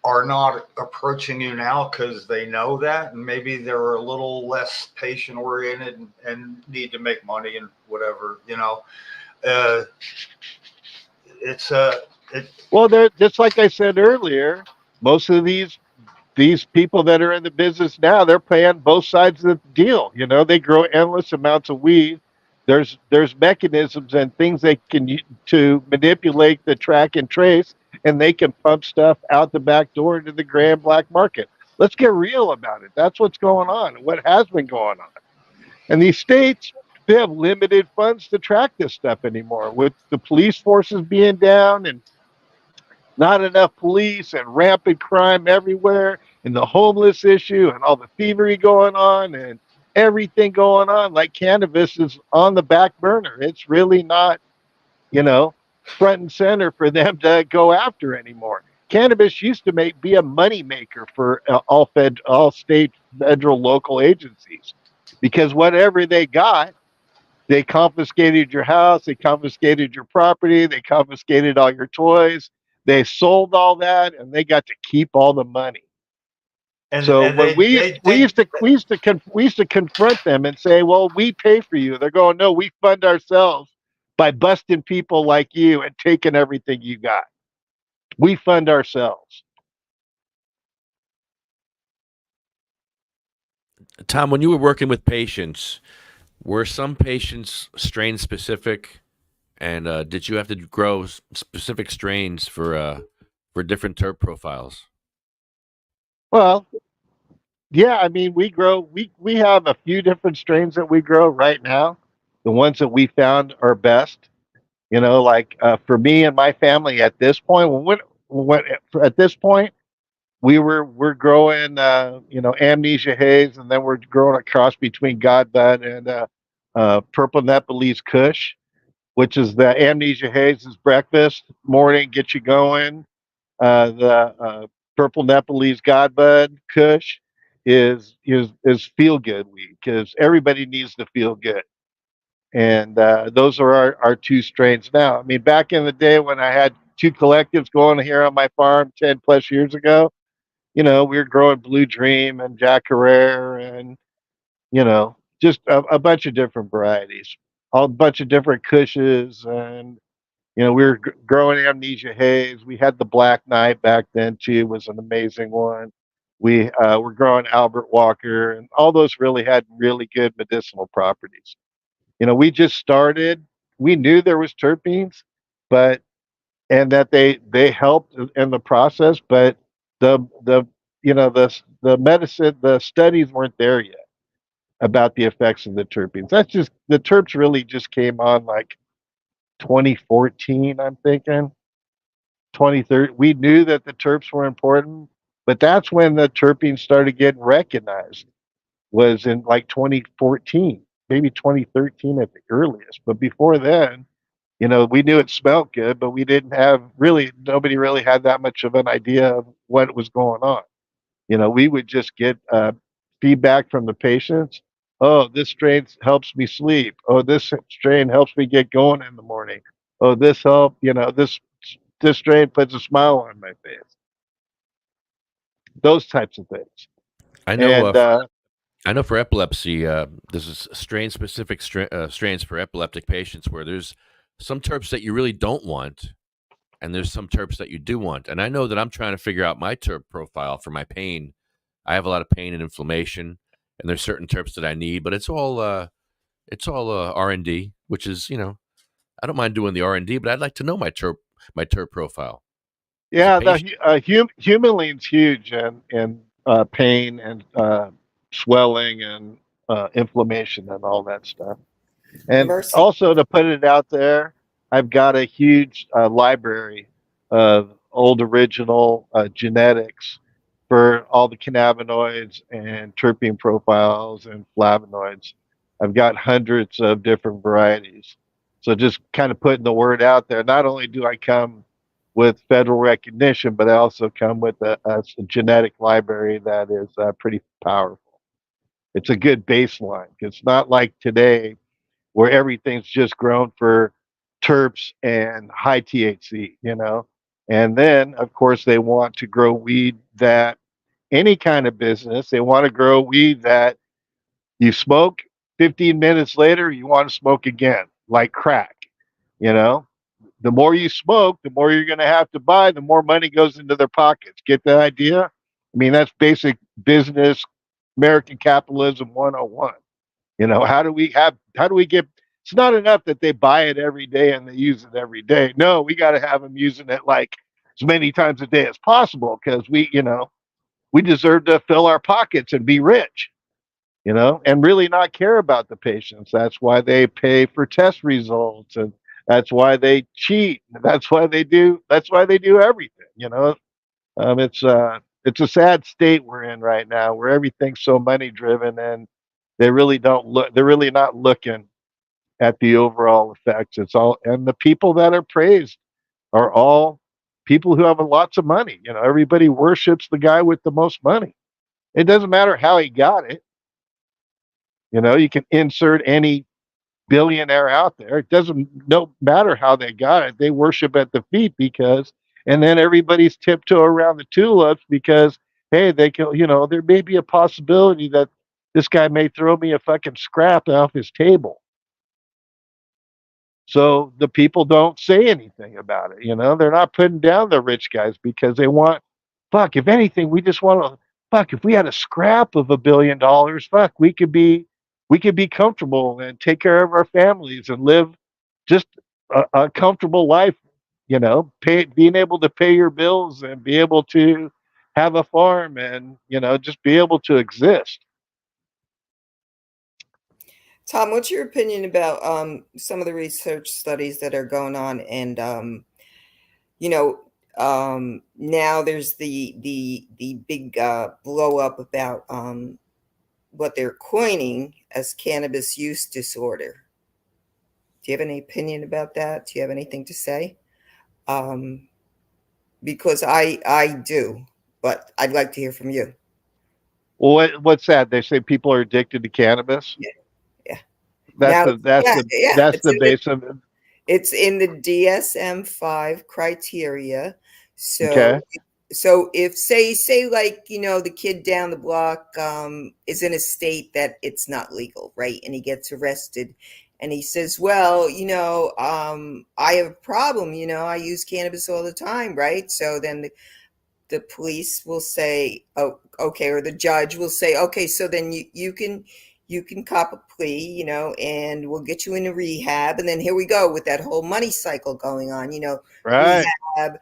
are not approaching you now because they know that, and maybe they're a little less patient oriented and need to make money and whatever, you know? Uh, it's it Well, they're just like I said earlier. Most of these people that are in the business now, they're playing both sides of the deal. You know, they grow endless amounts of weed. There's mechanisms and things they can to manipulate the track and trace, and they can pump stuff out the back door into the gray and black market. Let's get real about it. That's what's going on. What has been going on, and these states, they have limited funds to track this stuff anymore. With the police forces being down and not enough police and rampant crime everywhere and the homeless issue and all the thievery going on and everything going on, like cannabis is on the back burner. It's really not, you know, front and center for them to go after anymore. Cannabis used to be a money maker for all state, federal, local agencies because whatever they got, they confiscated your house, they confiscated your property, they confiscated all your toys, they sold all that, and they got to keep all the money. So and when we used to confront them and say, "Well, we pay for you." They're going, "No, we fund ourselves by busting people like you and taking everything you got. We fund ourselves. Tom, when you were working with patients, were some patients strain specific, and did you have to grow specific strains for different terp profiles? Well, yeah, I mean, we have a few different strains that we grow right now. The ones that we found are best. Like for me and my family at this point, when at this point we're growing amnesia haze, and then we're growing a cross between Godbud and purple Nepalese Kush, which is the amnesia haze is breakfast morning, get you going. The purple Nepalese Godbud Kush is feel good weed, because everybody needs to feel good. And those are our two strains now. I mean, back in the day when I had two collectives going here on my farm 10 plus years ago, we were growing Blue Dream and Jack Herrera and, just a bunch of different varieties, a bunch of different Kushes. And, we were growing Amnesia Haze. We had the Black Knight back then, too, was an amazing one. We were growing Albert Walker, and all those really had really good medicinal properties. We just started. We knew there was terpenes, but and that they helped in the process, but the the medicine, the studies weren't there yet about the effects of the terpenes. That's just the terps really just came on like 2014, I'm thinking 2030. We knew that the terps were important, but that's when the terpenes started getting recognized. Was in like 2014, maybe 2013 at the earliest. But before then, we knew it smelled good, but we didn't have really, nobody really had that much of an idea of what was going on. We would just get feedback from the patients. Oh, this strain helps me sleep. Oh, this strain helps me get going in the morning. Oh, this strain puts a smile on my face. Those types of things. I know. And I know for epilepsy, there's strain specific strains for epileptic patients where there's some terps that you really don't want, and there's some terps that you do want. And I know that I'm trying to figure out my terp profile for my pain. I have a lot of pain and inflammation, and there's certain terps that I need, but it's all R&D, which is I don't mind doing the R&D, but I'd like to know my terp profile as a yeah, patient. humaline's huge in pain and swelling and inflammation and all that stuff. And Mercy. also, to put it out there, I've got a huge library of old original genetics for all the cannabinoids and terpene profiles and flavonoids. I've got hundreds of different varieties. So just kind of putting the word out there. Not only do I come with federal recognition, but I also come with a genetic library that is pretty powerful. It's a good baseline. It's not like today where everything's just grown for terps and high THC. And then, of course, they want to grow weed that any kind of business, they want to grow weed that you smoke 15 minutes later, you want to smoke again, like crack. You know, the more you smoke, the more you're going to have to buy, the more money goes into their pockets. Get the idea? I mean, that's basic business, American capitalism 101. How do we get, it's not enough that they buy it every day and they use it every day. No, we got to have them using it like as many times a day as possible, because we deserve to fill our pockets and be rich, and really not care about the patients. That's why they pay for test results, and that's why they cheat. That's why they do everything. It's a sad state we're in right now, where everything's so money driven, and they're really not looking at the overall effects. It's all, and the people that are praised are all people who have lots of money. Everybody worships the guy with the most money. It doesn't matter how he got it. You can insert any billionaire out there. It doesn't no matter how they got it. They worship at the feet, because, and then everybody's tiptoe around the tulips because, hey, they can, there may be a possibility that this guy may throw me a fucking scrap off his table. So the people don't say anything about it. They're not putting down the rich guys because they want, fuck, if anything, we just want to, fuck, if we had a scrap of $1 billion, fuck, we could be comfortable and take care of our families and live just a comfortable life, being able to pay your bills and be able to have a farm and, just be able to exist. Tom, what's your opinion about some of the research studies that are going on? And you know, now there's the big blow up about what they're coining as cannabis use disorder. Do you have any opinion about that? Do you have anything to say? Because I do, but I'd like to hear from you. Well, what's that? They say people are addicted to cannabis. Yeah, yeah. That's Now, the that's yeah, the yeah. that's the base of it. It's in the DSM-5 criteria. So Okay. so if say like, the kid down the block is in a state that it's not legal, right? And he gets arrested and he says, well, I have a problem, I use cannabis all the time, right? So then the police will say, oh, okay, or the judge will say, okay, so then you can cop a plea, and we'll get you into rehab. And then here we go with that whole money cycle going on, Right. rehab.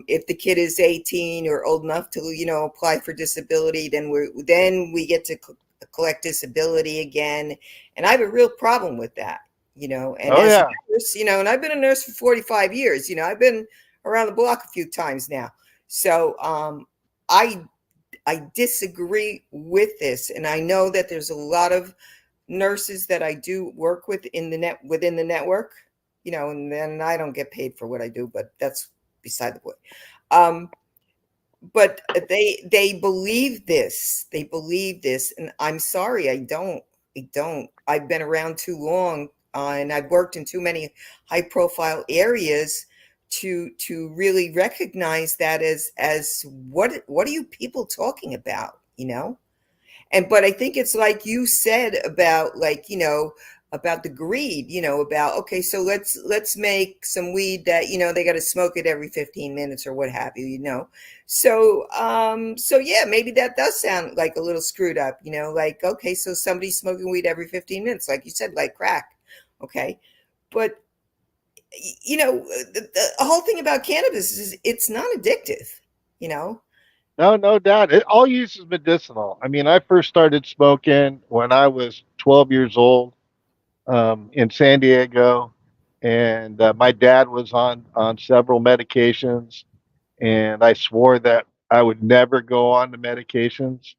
If the kid is 18 or old enough to, apply for disability, then we get to collect disability again. And I have a real problem with that, and Oh as a yeah. nurse, and I've been a nurse for 45 years, I've been around the block a few times now. So I disagree with this, and I know that there's a lot of nurses that I do work with within the network, and then I don't get paid for what I do, but that's beside the point. But they believe this. They believe this, and I'm sorry, I don't. I don't. I've been around too long, and I've worked in too many high profile areas to really recognize that as what are you people talking about, And but I think it's like you said about, like, about the greed, about, okay, so let's make some weed that, they got to smoke it every 15 minutes or what have you, so yeah, maybe that does sound like a little screwed up, like, okay, so somebody's smoking weed every 15 minutes, like you said, like crack. Okay. But the whole thing about cannabis is it's not addictive, you know. No, no doubt. All use is medicinal. I mean, I first started smoking when I was 12 years old, in San Diego, and my dad was on several medications, and I swore that I would never go on the medications.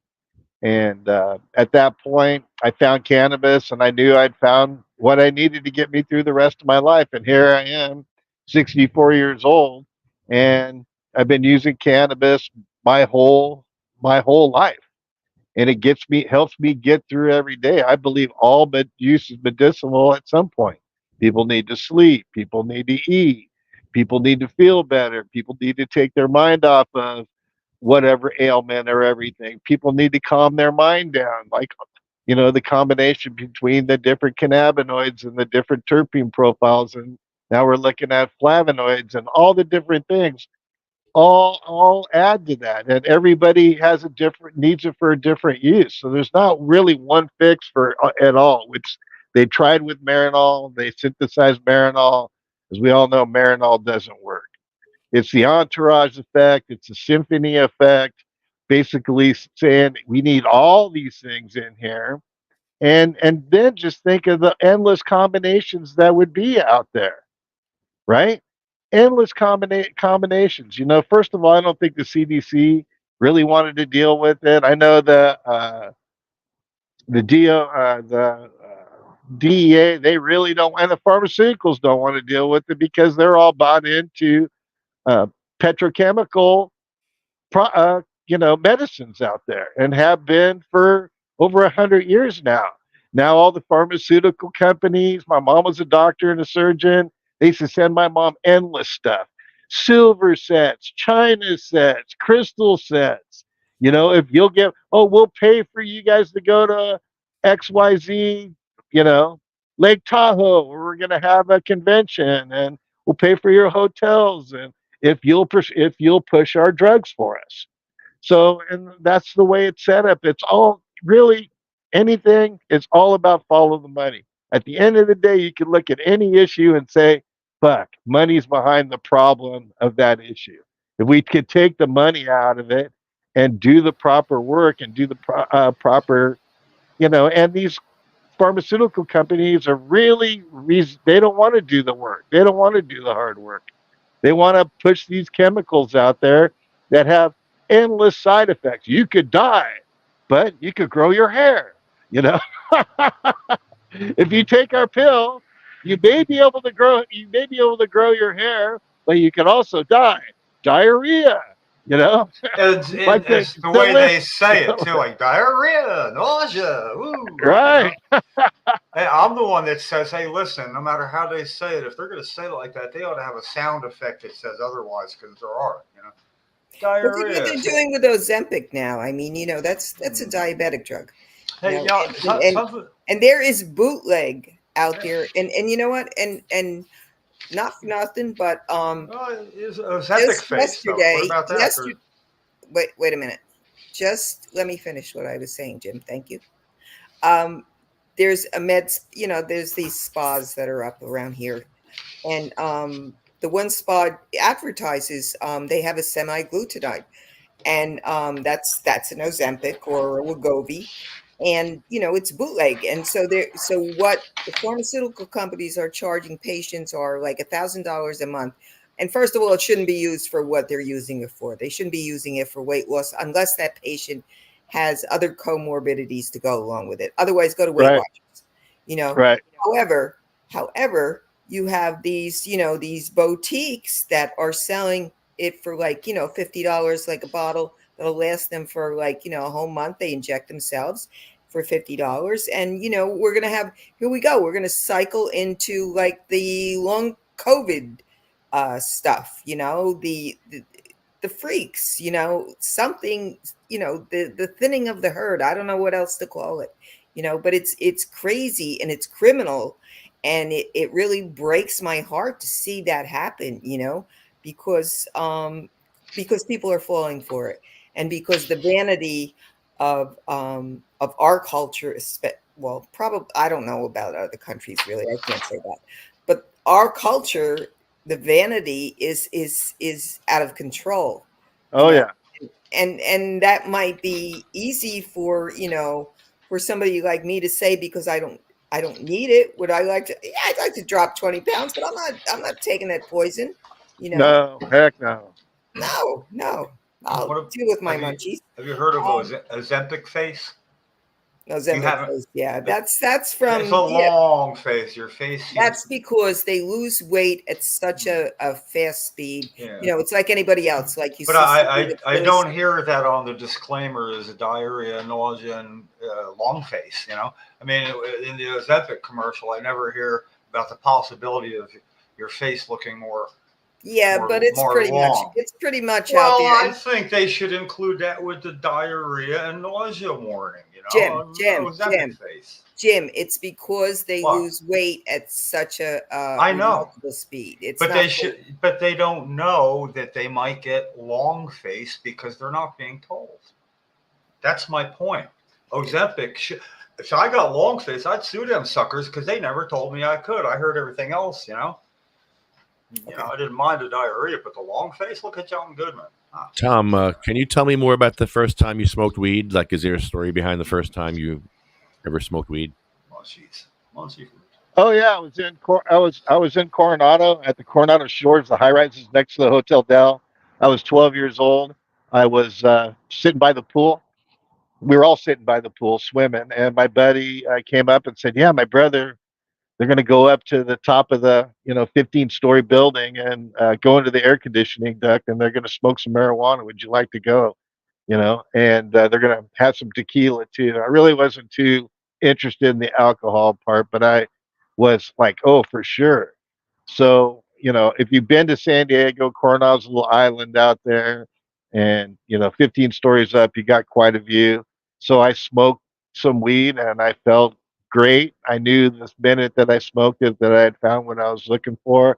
And at that point, I found cannabis, and I knew I'd found what I needed to get me through the rest of my life. And here I am, 64 years old, and I've been using cannabis my whole life, and helps me get through every day. I believe all but use is medicinal at some point. People need to sleep. People need to eat. People need to feel better. People need to take their mind off of whatever ailment or everything. People need to calm their mind down. Like, the combination between the different cannabinoids and the different terpene profiles. And now we're looking at flavonoids and all the different things all add to that, and everybody has a different needs it for a different use. So there's not really one fix for at all. Which they tried with Marinol. They synthesized Marinol. As we all know, Marinol doesn't work. It's the entourage effect. It's the symphony effect. Basically saying we need all these things in here, and then just think of the endless combinations that would be out there, right? Endless combinations. First of all, I don't think the CDC really wanted to deal with it. I know the DEA, they really don't, and the pharmaceuticals don't want to deal with it because they're all bought into uh, petrochemical medicines out there, and have been for over 100 years now. Now all the pharmaceutical companies. My mom was a doctor and a surgeon. They used to send my mom endless stuff: silver sets, china sets, crystal sets. If you'll we'll pay for you guys to go to XYZ. You know, Lake Tahoe, where we're going to have a convention, and we'll pay for your hotels, and if you'll push our drugs for us. So, and that's the way it's set up. It's all really anything. It's all about follow the money. At the end of the day, you can look at any issue and say, "Fuck, money's behind the problem of that issue." If we could take the money out of it and do the proper work and do the proper, and these pharmaceutical companies are really, they don't want to do the work. They don't want to do the hard work. They want to push these chemicals out there that have endless side effects. You could die, but you could grow your hair. You know, if you take our pill, you may be able to grow your hair, but you can also die. Diarrhea, you know, like It's the way they list, say it too, like diarrhea, nausea, right? Hey, I'm the one that says, hey, listen, no matter how they say it, if they're going to say it like that, they ought to have a sound effect that says otherwise, because there are, Look at what diarrhea. they're doing with Ozempic now. I mean, that's a diabetic drug. Hey, and there is bootleg out there, and you know what, and not for nothing, but is Ozempic face, though. What about that? Wait a minute. Just let me finish what I was saying, Jim. Thank you. There's there's these spas that are up around here, and the one spa advertises they have a semi-glutathione, and that's an Ozempic or a Wegovy, and it's bootleg. And so what the pharmaceutical companies are charging patients are like $1,000 a month. And first of all, it shouldn't be used for what they're using it for. They shouldn't be using it for weight loss unless that patient has other comorbidities to go along with it. Otherwise, go to Weight Right. Watchers. Right. However, you have these boutiques that are selling it for like $50 like a bottle that'll last them for like a whole month. They inject themselves for $50, and here we go. We're gonna cycle into like the long COVID stuff. The freaks, something, the thinning of the herd. I don't know what else to call it, but it's crazy and it's criminal. And it really breaks my heart to see that happen, because people are falling for it. And because the vanity of our culture is, well, probably, I don't know about other countries, really. I can't say that. But our culture, the vanity is out of control. Oh yeah. And that might be easy for somebody like me to say, because I don't need it. Would I like to? Yeah, I'd like to drop 20 pounds, but I'm not taking that poison. No, heck no. No. I'll deal with my munchies. Have you heard of Ozempic face? Ozempic, yeah, that's from. It's a long face. Your face. That's because they lose weight at such a fast speed. Yeah. It's like anybody else. Like you. But I don't hear that on the disclaimer as diarrhea, nausea, and long face. I mean, in the Ozempic commercial, I never hear about the possibility of your face looking more. Yeah, but it's pretty much well, out there. I think they should include that with the diarrhea and nausea warning. Jim, it's because they lose weight at such a remarkable speed. But they don't know that they might get long face because they're not being told. That's my point. Ozempic, if I got long face, I'd sue them suckers because they never told me I could. I heard everything else, I didn't mind the diarrhea, but the long face, look at John Goodman. Tom, can you tell me more about the first time you smoked weed? Like, is there a story behind the first time you ever smoked weed? Oh yeah, I was in Coronado at the Coronado Shores, the high rises next to the Hotel Del. I was 12 years old. I was sitting by the pool. We were all sitting by the pool swimming, and my buddy came up and said, "Yeah, my brother, they're going to go up to the top of the 15-story building and go into the air conditioning duct, and they're going to smoke some marijuana. Would you like to go?" And they're going to have some tequila too. I really wasn't too interested in the alcohol part, but I was like, oh, for sure. So if you've been to San Diego, Coronado's a little island out there, and 15 stories up, you got quite a view. So I smoked some weed, and I felt great. I knew this minute that I smoked it that I had found what I was looking for.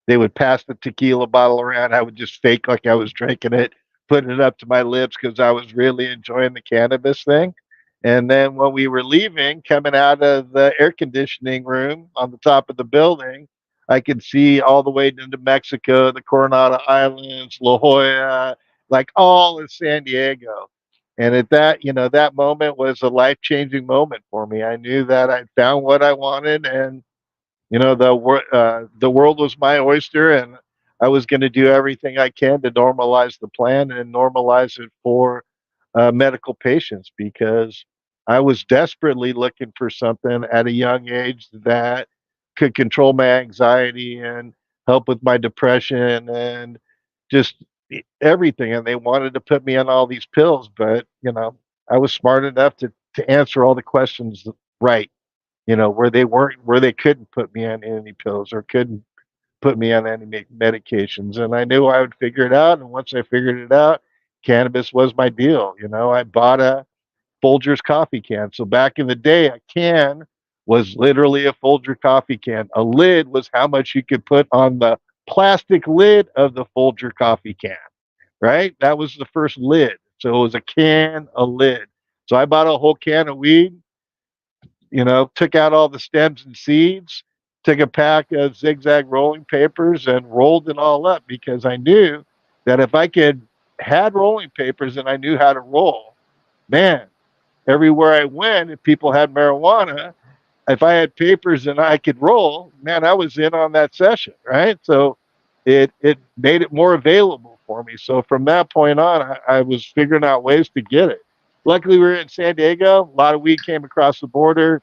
They would pass the tequila bottle around. I would just fake like I was drinking it, putting it up to my lips because I was really enjoying the cannabis thing. And then when we were leaving, coming out of the air conditioning room on the top of the building, I could see all the way into Mexico, the Coronado Islands, La Jolla, like all in San Diego. And at that, that moment was a life changing moment for me. I knew that I'd found what I wanted, and the world was my oyster, and I was going to do everything I can to normalize the plan and normalize it for medical patients because I was desperately looking for something at a young age that could control my anxiety and help with my depression and just everything. And they wanted to put me on all these pills, but I was smart enough to answer all the questions right. Where they couldn't put me on any pills or couldn't put me on any medications. And I knew I would figure it out. And once I figured it out, cannabis was my deal. I bought a Folgers coffee can. So back in the day, a can was literally a Folger coffee can. A lid was how much you could put on the plastic lid of the Folger coffee can, right? That was the first lid. So it was a can, a lid. So I bought a whole can of weed, took out all the stems and seeds, took a pack of zigzag rolling papers and rolled it all up because I knew that if I had rolling papers and I knew how to roll, man, everywhere I went, if people had marijuana, if I had papers and I could roll, man, I was in on that session, right? So it made it more available for me. So from that point on, I was figuring out ways to get it. Luckily, we were in San Diego. A lot of weed came across the border.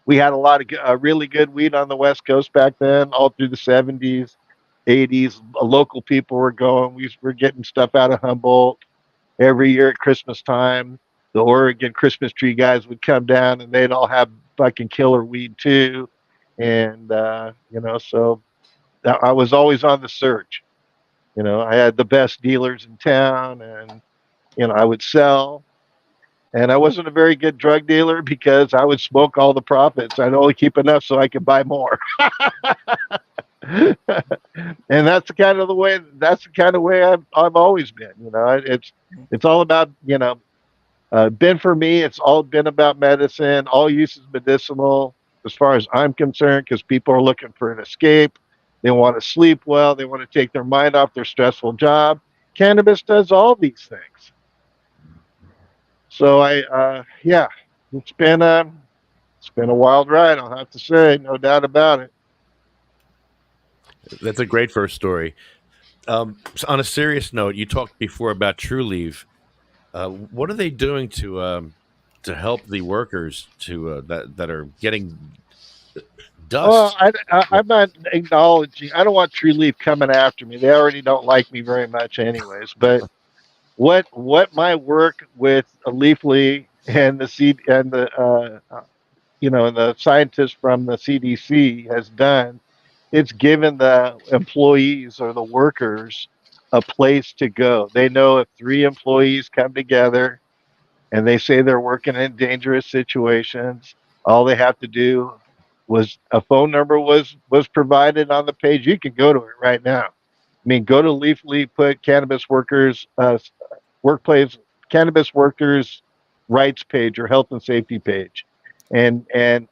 We had a lot of really good weed on the West Coast back then, all through the 70s, 80s. Local people were going. We were getting stuff out of Humboldt every year at Christmas time. The Oregon Christmas tree guys would come down and they'd all have fucking killer weed too. And, so I was always on the search. I had the best dealers in town and, I would sell. And I wasn't a very good drug dealer because I would smoke all the profits. I'd only keep enough so I could buy more. And that's the kind of way I've always been. It's all about, been for me, it's all been about medicine. All use is medicinal as far as I'm concerned, because people are looking for an escape. They want to sleep well. They want to take their mind off their stressful job. Cannabis does all these things. So it's been a wild ride. I'll have to say, no doubt about it. That's a great first story. So on a serious note, you talked before about True Leave. What are they doing to help the workers that are getting Well, dust? I'm not acknowledging. I don't want True Leaf coming after me. They already don't like me very much, anyways. But what my work with Leafly and the C and the and the scientists from the CDC has done, it's given the employees or the workers a place to go. They know if three employees come together and they say they're working in dangerous situations, all they have to do was a phone number was provided on the page. You can go to it right now. I mean, go to Leafly, put cannabis workers workplace cannabis workers rights page or health and safety page. And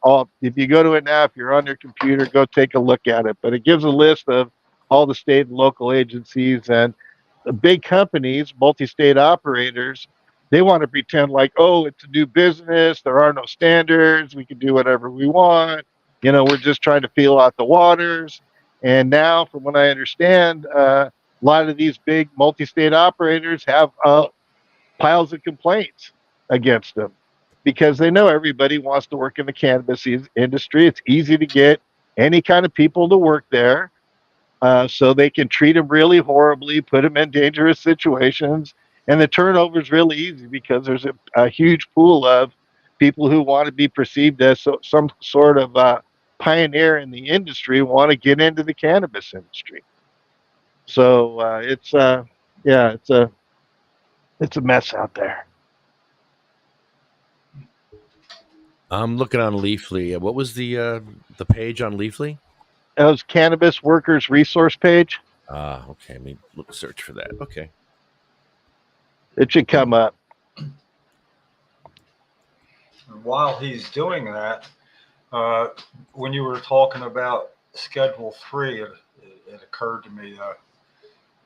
all if you go to it now, if you're on your computer, go take a look at it. But it gives a list of all the state and local agencies and the big companies, multi-state operators. They want to pretend like, oh, it's a new business. There are no standards. We can do whatever we want. We're just trying to feel out the waters. And now, from what I understand, a lot of these big multi-state operators have piles of complaints against them because they know everybody wants to work in the cannabis industry. It's easy to get any kind of people to work there. So they can treat them really horribly, put them in dangerous situations. And the turnover is really easy because there's a huge pool of people who want to be perceived as some sort of pioneer in the industry, want to get into the cannabis industry. So it's a mess out there. I'm looking on Leafly. What was the page on Leafly? That was Cannabis Workers Resource page. Ah, okay. Let me search for that. Okay. It should come up. And while he's doing that, when you were talking about Schedule 3, it occurred to me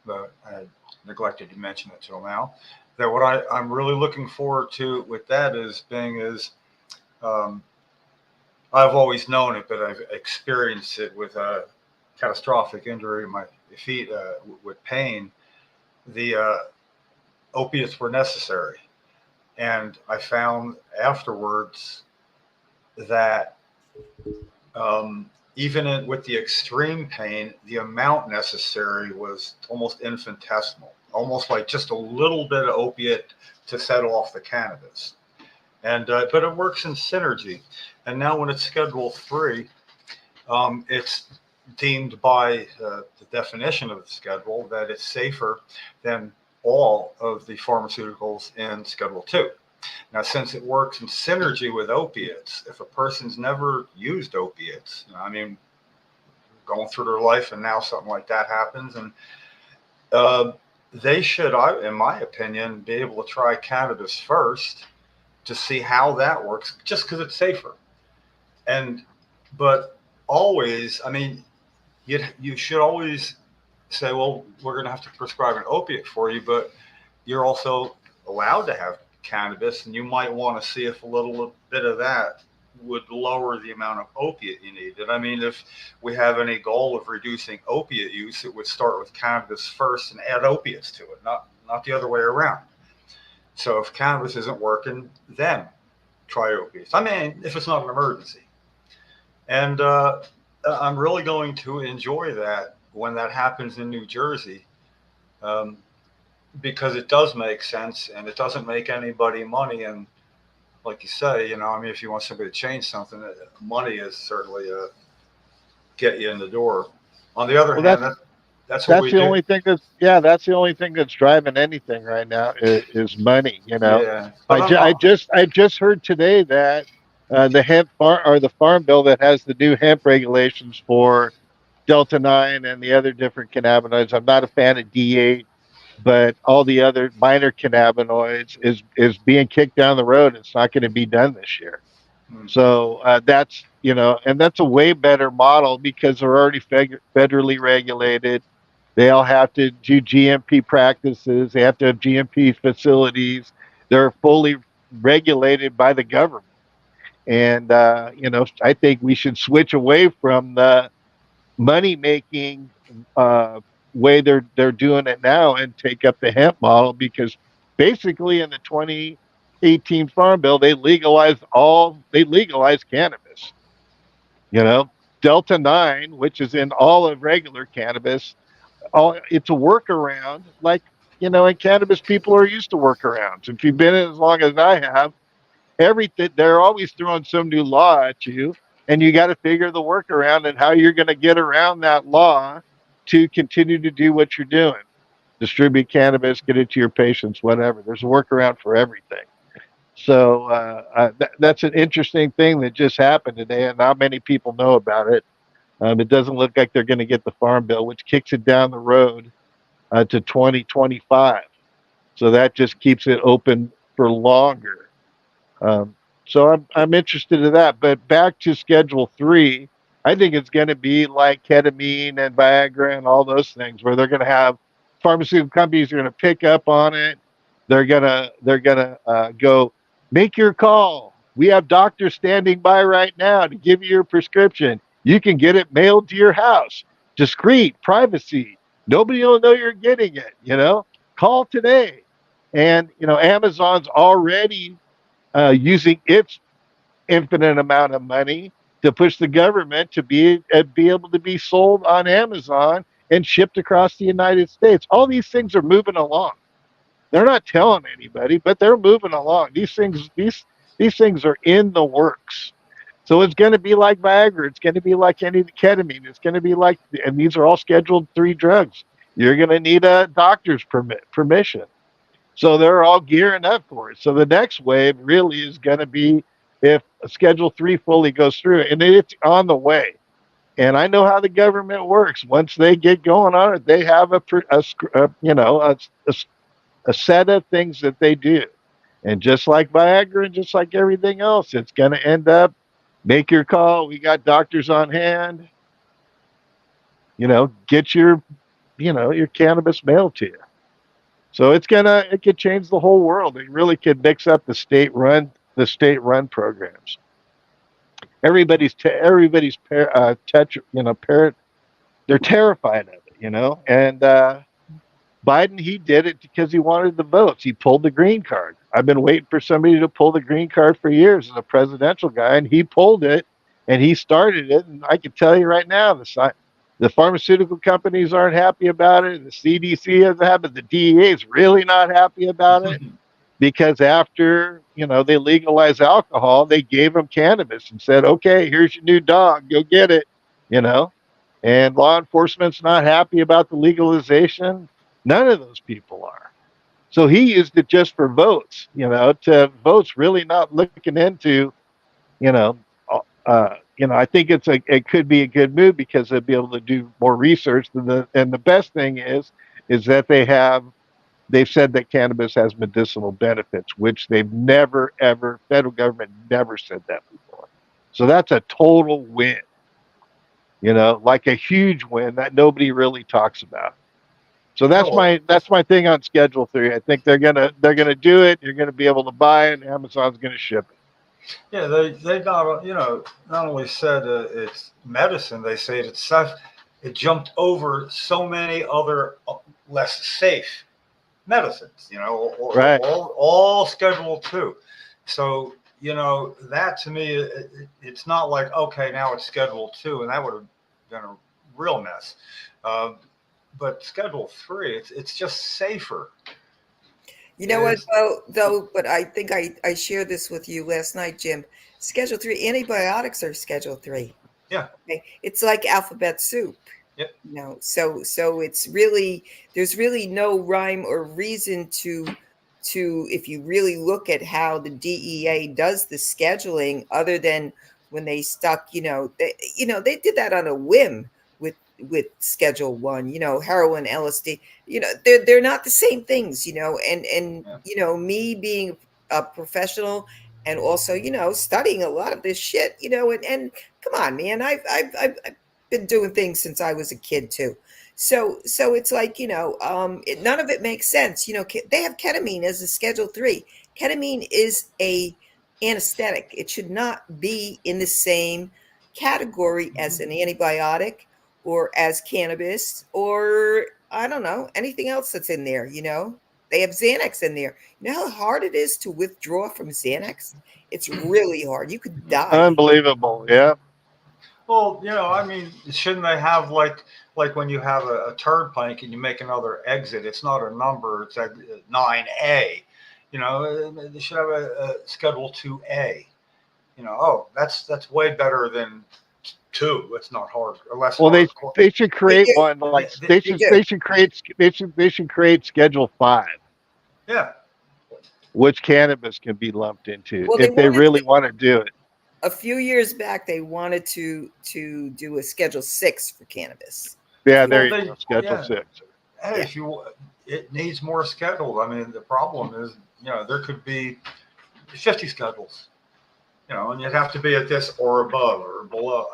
that I had neglected to mention it till now, that what I'm really looking forward to with that is I've always known it, but I've experienced it with a catastrophic injury to my feet with pain. The opiates were necessary. And I found afterwards that even with the extreme pain, the amount necessary was almost infinitesimal, almost like just a little bit of opiate to set off the cannabis. And but it works in synergy. And now when it's Schedule 3, it's deemed by the definition of the schedule that it's safer than all of the pharmaceuticals in Schedule 2. Now, since it works in synergy with opiates, if a person's never used opiates, I mean, going through their life and now something like that happens, and they should, in my opinion, be able to try cannabis first to see how that works, just because it's safer. But always, I mean, you should always say, well, we're going to have to prescribe an opiate for you, but you're also allowed to have cannabis, and you might want to see if a little bit of that would lower the amount of opiate you need. And I mean, if we have any goal of reducing opiate use, it would start with cannabis first and add opiates to it, not the other way around. So if cannabis isn't working, then try opiates. I mean, if it's not an emergency. And I'm really going to enjoy that when that happens in New Jersey, because it does make sense and it doesn't make anybody money. And like you say, I mean, if you want somebody to change something, money is certainly get you in the door. On the other hand, that's what we the do. only thing that's the only thing that's driving anything right now is money. Yeah. I just heard today that the the farm bill that has the new hemp regulations for Delta 9 and the other different cannabinoids. I'm not a fan of D8, but all the other minor cannabinoids is being kicked down the road. It's not going to be done this year. So that's and that's a way better model because they're already federally regulated. They all have to do GMP practices. They have to have GMP facilities. They're fully regulated by the government. And I think we should switch away from the money making way they're doing it now and take up the hemp model, because basically in the 2018 Farm Bill they legalized cannabis. Delta 9, which is in all of regular cannabis, it's a workaround, like and cannabis people are used to workarounds. If you've been in as long as I have, everything they're always throwing some new law at you, and you got to figure the workaround and how you're going to get around that law to continue to do what you're doing. Distribute cannabis, get it to your patients, whatever. There's a workaround for everything. So that's an interesting thing that just happened today, and not many people know about it. It doesn't look like they're going to get the Farm Bill, which kicks it down the road to 2025. So that just keeps it open for longer. So I'm interested in that. But back to Schedule 3, I think it's going to be like ketamine and Viagra and all those things, where they're going to have pharmaceutical companies are going to pick up on it. They're gonna go, make your call. We have doctors standing by right now to give you your prescription. You can get it mailed to your house. Discreet, privacy. Nobody will know you're getting it. Call today. And Amazon's already using its infinite amount of money to push the government to be able to be sold on Amazon and shipped across the United States. All these things are moving along. They're not telling anybody, but they're moving along. These things are in the works. So it's going to be like Viagra. It's going to be like any ketamine. It's going to be like, and these are all Scheduled 3 drugs. You're going to need a doctor's permission. So they're all gearing up for it. So the next wave really is going to be if Schedule 3 fully goes through, and it's on the way. And I know how the government works. Once they get going on it, they have a set of things that they do. And just like Viagra and just like everything else, it's going to end up, make your call. We got doctors on hand. Get your cannabis mailed to you. So it could change the whole world. It really could mix up the state run programs. Everybody's they're terrified of it, and Biden, he did it because he wanted the votes. He pulled the green card. I've been waiting for somebody to pull the green card for years as a presidential guy, and he pulled it, and he started it. And I can tell you right now, the pharmaceutical companies aren't happy about it. The CDC isn't happy. The DEA is really not happy about it because after, they legalized alcohol, they gave them cannabis and said, okay, here's your new dog. Go get it, and law enforcement's not happy about the legalization. None of those people are. So he used it just for votes, to votes, really not looking into, I think it could be a good move because they'll be able to do more research. And the best thing is that they've said that cannabis has medicinal benefits, which federal government never said that before. So that's a total win, like a huge win that nobody really talks about. So that's my thing on Schedule 3. I think they're gonna do it. You're gonna be able to buy it, and Amazon's gonna ship it. Yeah, they not only said it's medicine, they say it's safe. It jumped over so many other less safe medicines, Right. all Schedule 2. So, that to me, it's not like, okay, now it's Schedule 2, and that would have been a real mess. But Schedule 3, it's just safer. You know what, though, but I think I shared this with you last night, Jim. Schedule 3 antibiotics are Schedule 3. Yeah. Okay. It's like alphabet soup. Yep. So it's really, there's really no rhyme or reason to if you really look at how the DEA does the scheduling, other than when they stuck, they did that on a whim with Schedule 1, heroin, LSD, they're not the same things, and Yeah. Me being a professional and also, studying a lot of this shit, and come on, man, I've been doing things since I was a kid too. So it's like, none of it makes sense. They have ketamine as a Schedule 3. Ketamine is a anesthetic. It should not be in the same category as an antibiotic or as cannabis, or I don't know, anything else that's in there, They have Xanax in there. You know how hard it is to withdraw from Xanax? It's really hard. You could die. Unbelievable. Yeah. Well, shouldn't they have like when you have a turd plank and you make another exit? It's not a number. It's 9A. They should have a Schedule 2A. That's way better than 2. It's not hard. Well, they should create one like they should create Schedule 5. Yeah. Which cannabis can be lumped into Well, if they really want to do it. A few years back, they wanted to do a Schedule 6 for cannabis. Yeah, there you go. Schedule 6. Hey, it needs more schedules. I mean, the problem is, there could be 50 schedules, and you'd have to be at this or above or below.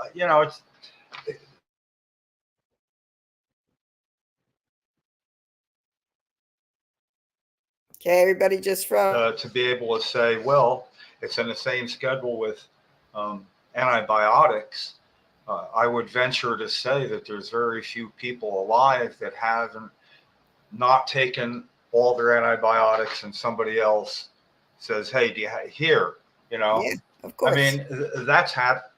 Okay, everybody just from to be able to say, well, it's in the same schedule with antibiotics. I would venture to say that there's very few people alive that haven't not taken all their antibiotics, and somebody else says, "Hey, do you here?" Yeah, of course. I mean, that's happened.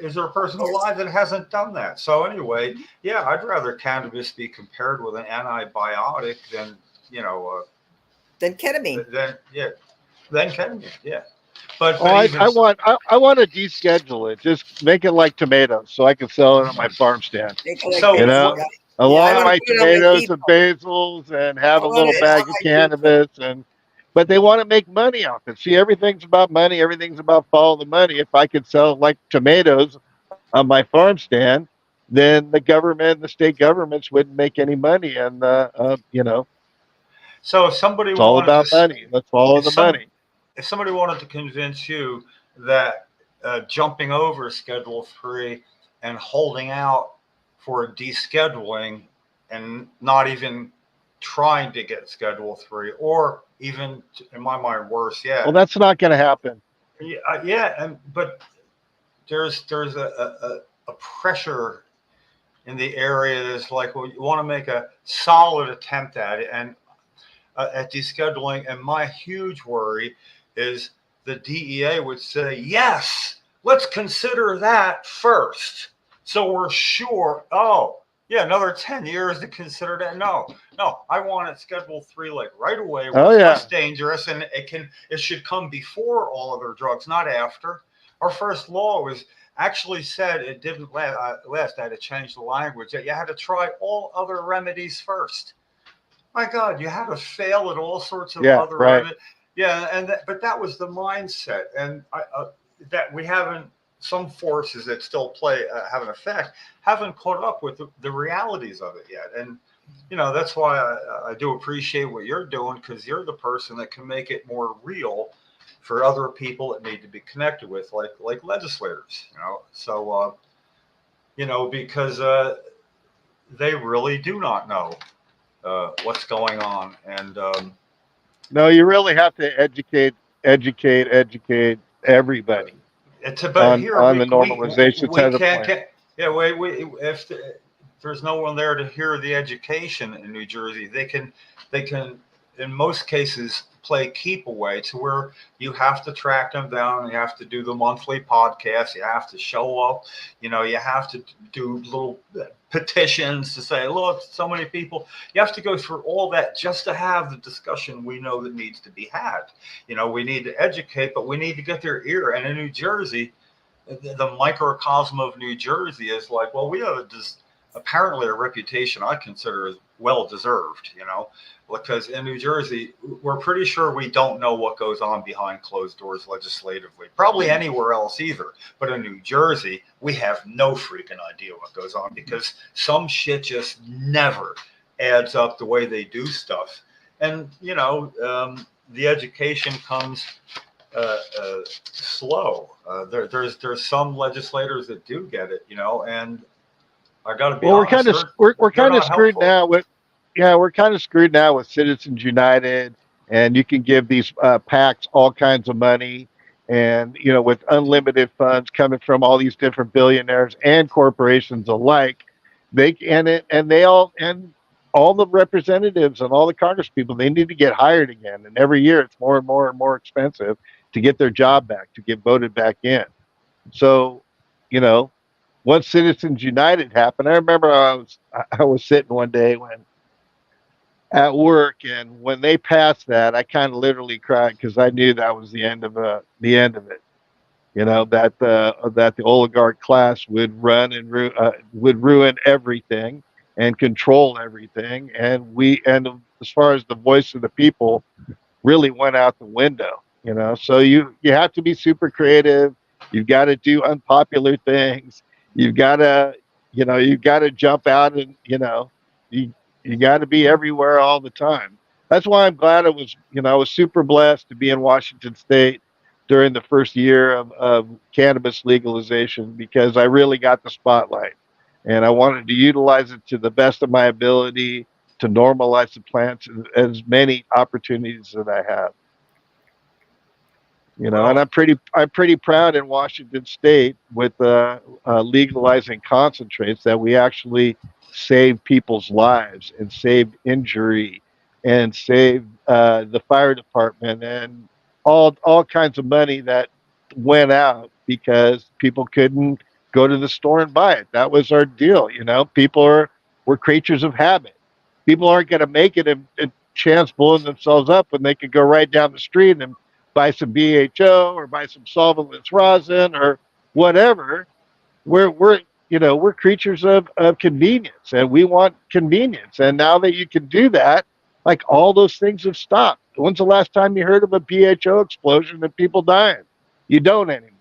Is there a person alive that hasn't done that? So anyway, yeah, I'd rather cannabis be compared with an antibiotic than than ketamine. Than ketamine. Yeah. But I want to deschedule it. Just make it like tomatoes, so I can sell it on my farm stand. A lot of my tomatoes and basils, and have a little bag of cannabis, but they want to make money off it. See, everything's about money. Everything's about follow the money. If I could sell like tomatoes on my farm stand, then the government, the state governments wouldn't make any money. And, So if somebody it's all wanted to, about money. Let's follow if the some, money. if somebody wanted to convince you that jumping over Schedule 3 and holding out for descheduling and not even trying to get Schedule 3, or even, in my mind, worse yet. Well, that's not going to happen. But there's a pressure in the area that's like, well, you want to make a solid attempt at it, and at descheduling. And my huge worry is the DEA would say, yes, let's consider that first. So we're sure, oh, yeah, another 10 years to consider that. No, I want it Schedule 3 like right away, where it's less dangerous, and it should come before all other drugs, not after. Our first law was actually said it didn't last. I had to change the language, that you had to try all other remedies first. My God, you had to fail at all sorts of other remedies. Yeah, but that was the mindset, and that we haven't. Some forces that still have an effect haven't caught up with the realities of it yet, and that's why I do appreciate what you're doing, because you're the person that can make it more real for other people that need to be connected with, like legislators. So because they really do not know what's going on, and no, you really have to educate everybody on the normalization side of the plan. If there's no one there to hear the education in New Jersey, they can in most cases play keep away, to where you have to track them down. You have to do the monthly podcast. You have to show up. You have to do little petitions to say, look, so many people. You have to go through all that just to have the discussion we know that needs to be had. We need to educate, but we need to get their ear. And in New Jersey, the microcosm of New Jersey is like, well, we have apparently a reputation I consider as well deserved, because in New Jersey, we're pretty sure we don't know what goes on behind closed doors legislatively, probably anywhere else either. But in New Jersey, we have no freaking idea what goes on, because some shit just never adds up the way they do stuff. And, the education comes slow. There's some legislators that do get it, and I got to be honest. We're kind of screwed now with. Yeah, we're kind of screwed now with Citizens United, and you can give these PACs all kinds of money, and with unlimited funds coming from all these different billionaires and corporations alike, all the representatives and all the Congress people, they need to get hired again, and every year it's more and more and more expensive to get their job back, to get voted back in. So, once Citizens United happened, I remember I was sitting one day at work, and when they passed that, I kind of literally cried, because I knew that was the end of it. That the oligarch class would run and would ruin everything and control everything, and as far as the voice of the people really went out the window. So you have to be super creative. You've got to do unpopular things. You've got to jump out, and you got to be everywhere all the time. That's why I'm glad I was super blessed to be in Washington State during the first year of cannabis legalization, because I really got the spotlight, and I wanted to utilize it to the best of my ability to normalize the plants as many opportunities that I have. And I'm pretty proud in Washington State with legalizing concentrates that we actually saved people's lives and saved injury and saved the fire department and all kinds of money that went out because people couldn't go to the store and buy it. That was our deal. We're creatures of habit. People aren't going to make it and chance blowing themselves up when they could go right down the street and buy some BHO or buy some solventless rosin or whatever. We're creatures of convenience, and we want convenience. And now that you can do that, like, all those things have stopped. When's the last time you heard of a BHO explosion and people dying? You don't anymore.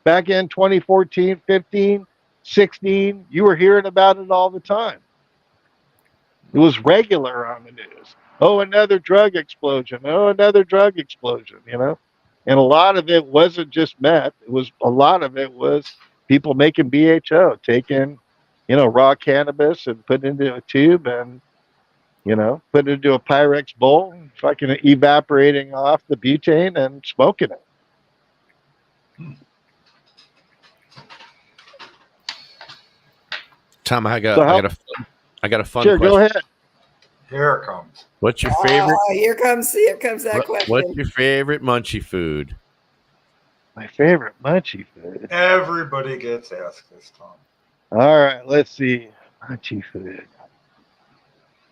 Back in 2014, 15, 16, you were hearing about it all the time. It was regular on the news. Oh, another drug explosion. Oh, another drug explosion, you know? And a lot of it wasn't just meth. A lot of it was people making BHO, taking, raw cannabis and putting it into a tube and, putting it into a Pyrex bowl, fucking evaporating off the butane and smoking it. Tom, I got a fun Sure, question. go ahead. Here it comes. What's your favorite? Here comes that question. What's your favorite munchie food? My favorite munchie food. Everybody gets asked this, Tom. All right, let's see. Munchie food.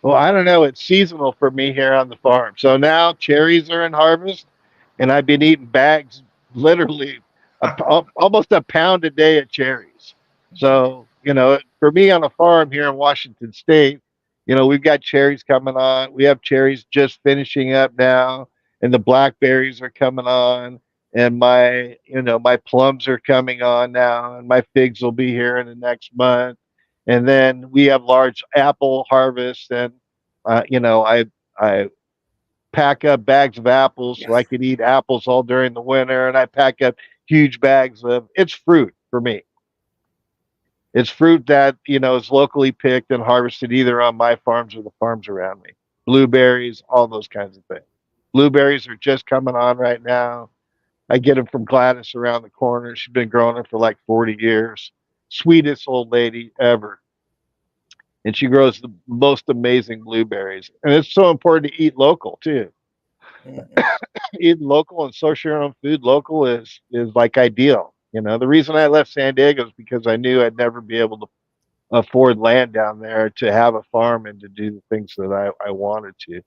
Well, I don't know. It's seasonal for me here on the farm. So now cherries are in harvest, and I've been eating bags, literally almost a pound a day of cherries. So, for me on a farm here in Washington State, we've got cherries coming on. We have cherries just finishing up now, and the blackberries are coming on, and my plums are coming on now, and my figs will be here in the next month. And then we have large apple harvest, and I pack up bags of apples so I can eat apples all during the winter, and I pack up huge bags of it's fruit for me. It's fruit that is locally picked and harvested either on my farms or the farms around me. Blueberries, all those kinds of things. Blueberries are just coming on right now. I get them from Gladys around the corner. She's been growing them for like 40 years. Sweetest old lady ever. And she grows the most amazing blueberries. And it's so important to eat local too. Eating local and source your own food local is like ideal. The reason I left San Diego is because I knew I'd never be able to afford land down there to have a farm and to do the things that I wanted to.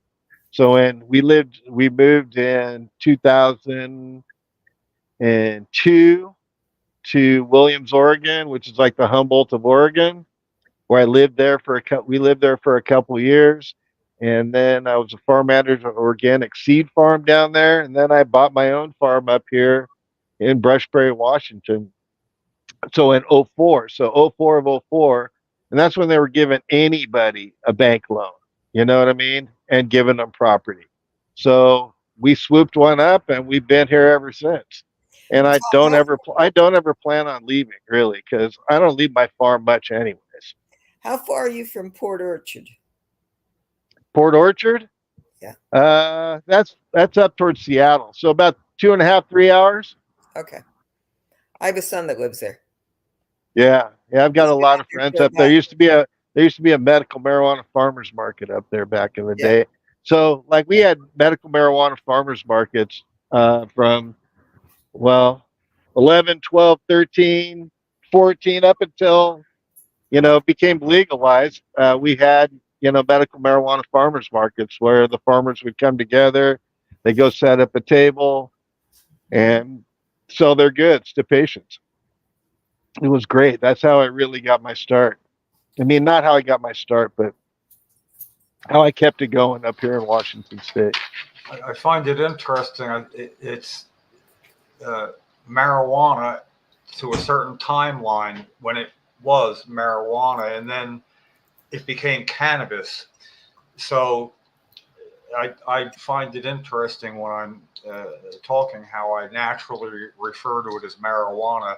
So when we moved in 2002 to Williams, Oregon, which is like the Humboldt of Oregon, where we lived there for a couple of years. And then I was a farm manager of an organic seed farm down there. And then I bought my own farm up here in Brushbury, Washington. So in 04, so 04 of 04, and that's when they were giving anybody a bank loan, you know what I mean? And giving them property. So we swooped one up and we've been here ever since. And I don't ever plan on leaving really, because I don't leave my farm much anyways. How far are you from Port Orchard? Port Orchard? Yeah. That's up towards Seattle. So about 2.5, 3 hours. Okay. I have a son that lives there. Yeah. I've got a lot of friends up there. There used to be a medical marijuana farmers market up there back in the day. So like we had medical marijuana farmers markets from 11, 12, 13, 14 up until it became legalized. We had medical marijuana farmers markets where the farmers would come together. They go set up a table and sell their goods to patients. It was great. That's how I really got my start. I mean, not how I got my start, but how I kept it going up here in Washington State. I find it interesting. It's marijuana to a certain timeline when it was marijuana, and then it became cannabis. So I find it interesting when I'm talking how I naturally refer to it as marijuana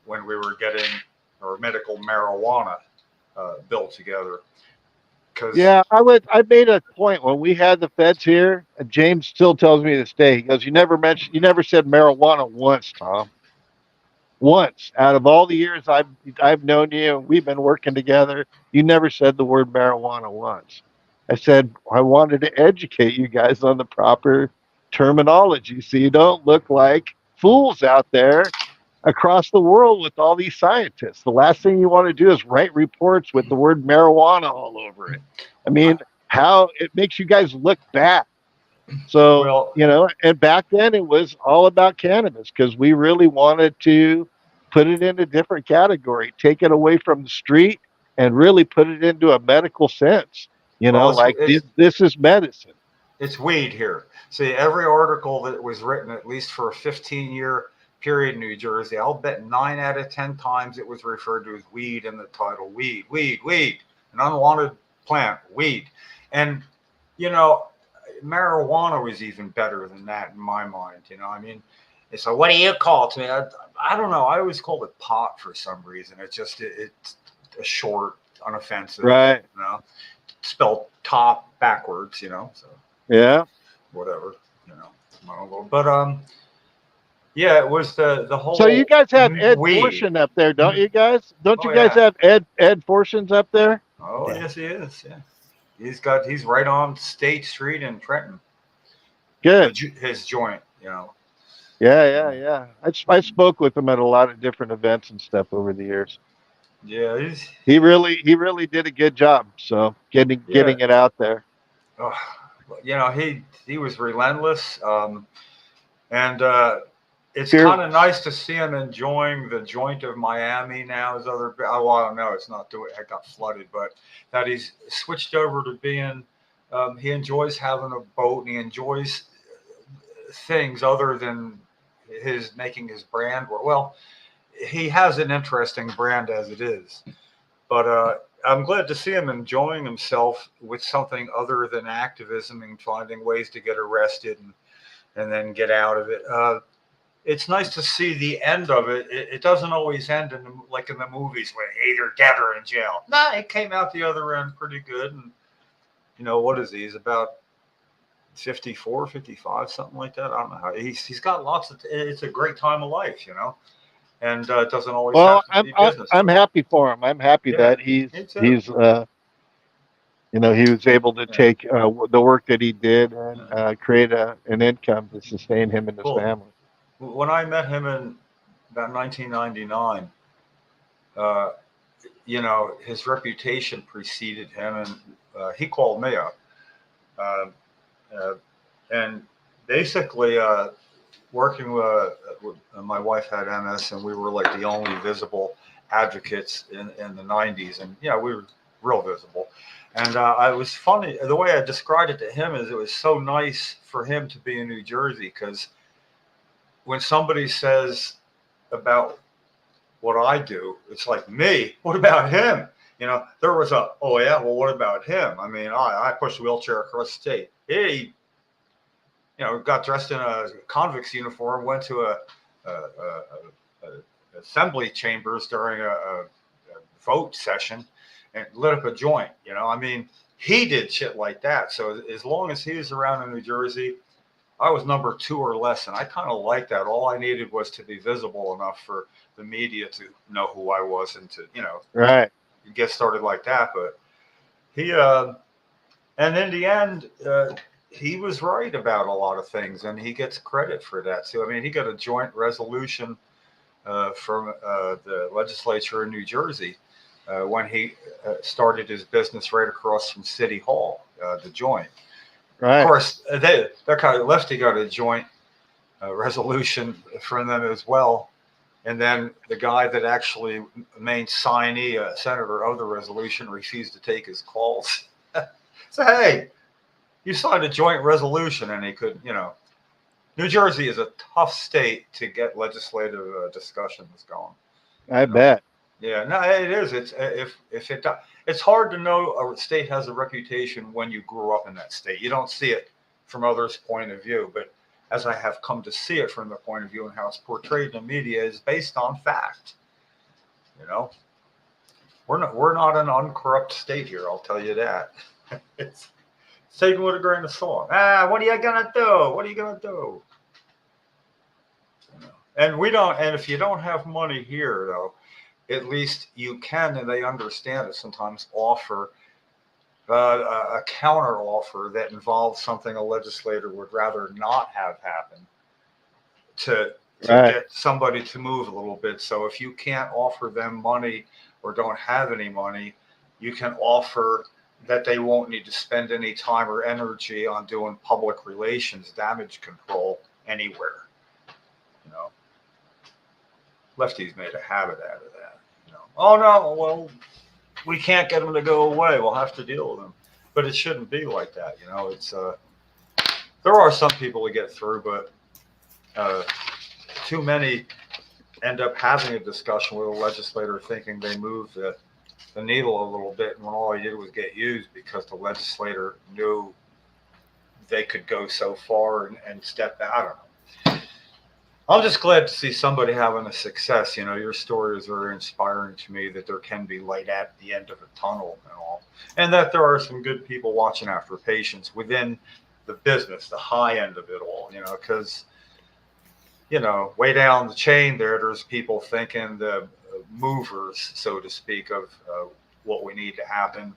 when we were getting our medical marijuana built together. Yeah, I made a point when we had the feds here, and James still tells me to stay. He goes, you never said marijuana once, Tom. Once out of all the years I've known you and we've been working together, you never said the word marijuana once. I said I wanted to educate you guys on the proper terminology so you don't look like fools out there across the world with all these scientists. The last thing you want to do is write reports with the word marijuana all over it. I mean, how it makes you guys look bad. So, and back then it was all about cannabis because we really wanted to put it in a different category, take it away from the street and really put it into a medical sense, this is medicine. It's weed here. See, every article that was written, at least for a 15-year period in New Jersey, I'll bet 9 out of 10 times it was referred to as weed in the title. Weed, weed, weed. An unwanted plant, weed. And, you know, marijuana was even better than that in my mind. You know, I mean, so what do you call it to me? I don't know. I always called it pot for some reason. It's a short, unoffensive, Right. you know, spelled top backwards, you know, so Yeah. whatever, you know, but yeah, it was the whole So you guys have Ed weed. Fortune up there, don't you guys? Don't Oh you guys yeah. have Ed Fortune's up there? Oh Yeah. yes, he is. Yeah, he's right on State Street in Trenton. Good. His joint, you know. Yeah. I spoke with him at a lot of different events and stuff over the years. Yeah, He really did a good job. So getting it out there. oh, you know, he was relentless, and it's kind of Fearless. nice to see him enjoying the joint of Miami now. As other, oh, I don't know, it's not doing. It got flooded, but that he's switched over to being. He enjoys having a boat, and he enjoys things other than his making his brand. Well, he has an interesting brand as it is, but I'm glad to see him enjoying himself with something other than activism and finding ways to get arrested and then get out of it. It's nice to see the end of it. It doesn't always end like in the movies where hey, they're dead or in jail. Nah, it came out the other end pretty good. And you know what is he? He's about 54, 55, something like that. I don't know how. He's got lots of. It's a great time of life, you know. And it doesn't always Well, have to be business. I'm happy for him. I'm happy Yeah, that he's me too. you know, he was able to take the work that he did and Yeah. create an income to sustain him and his Well, family. when I met him in about 1999, you know, his reputation preceded him, and he called me up, uh, uh, and basically working with my wife had MS, and we were like the only visible advocates in the 90s, and yeah, we were real visible. And I was funny the way I described it to him is it was so nice for him to be in New Jersey because when somebody says about what I do, it's like me. What about him? You know, there was oh yeah, well, what about him? I mean, I pushed a wheelchair across the state. He, you know, got dressed in a convict's uniform, went to a assembly chambers during a vote session, and lit up a joint. You know, I mean, he did shit like that. So as long as he was around in New Jersey, I was number 2 or less, and I kind of liked that. All I needed was to be visible enough for the media to know who I was and to, you know, Right. get started like that. But he, and in the end, he was right about a lot of things, and he gets credit for that too. I mean, he got a joint resolution from the legislature in New Jersey when he started his business right across from City Hall, the joint. Right. Of course, they're kind of lefty got a joint resolution from them as well. And then the guy that actually main signee, senator of the resolution, refused to take his calls. So, hey, you signed a joint resolution, and he could, you know. New Jersey is a tough state to get legislative discussions going. I bet. Yeah, no, it is. It's if it it's hard to know a state has a reputation when you grew up in that state. You don't see it from others' point of view, but as I have come to see it from the point of view and how it's portrayed in the media is based on fact. You know, we're not an uncorrupt state here. I'll tell you that. It's taken with a grain of salt. What are you gonna do? What are you gonna do? You know? And we don't. And if you don't have money here, though, at least you can, and they understand it. Sometimes offer a counter offer that involves something a legislator would rather not have happen to Right. get somebody to move a little bit. So if you can't offer them money or don't have any money, you can offer that they won't need to spend any time or energy on doing public relations, damage control anywhere. You know, lefties made a habit out of that. You know, oh no, well, we can't get them to go away. We'll have to deal with them. But it shouldn't be like that. You know, it's there are some people that get through, but too many end up having a discussion with a legislator thinking they moved the needle a little bit, and when all they did was get used because the legislator knew they could go so far and step out of them. I'm just glad to see somebody having a success. You know, your story is very inspiring to me that there can be light at the end of a tunnel and all, and that there are some good people watching after patients within the business, the high end of it all, you know, because, you know, way down the chain there's people thinking the movers, so to speak, of what we need to happen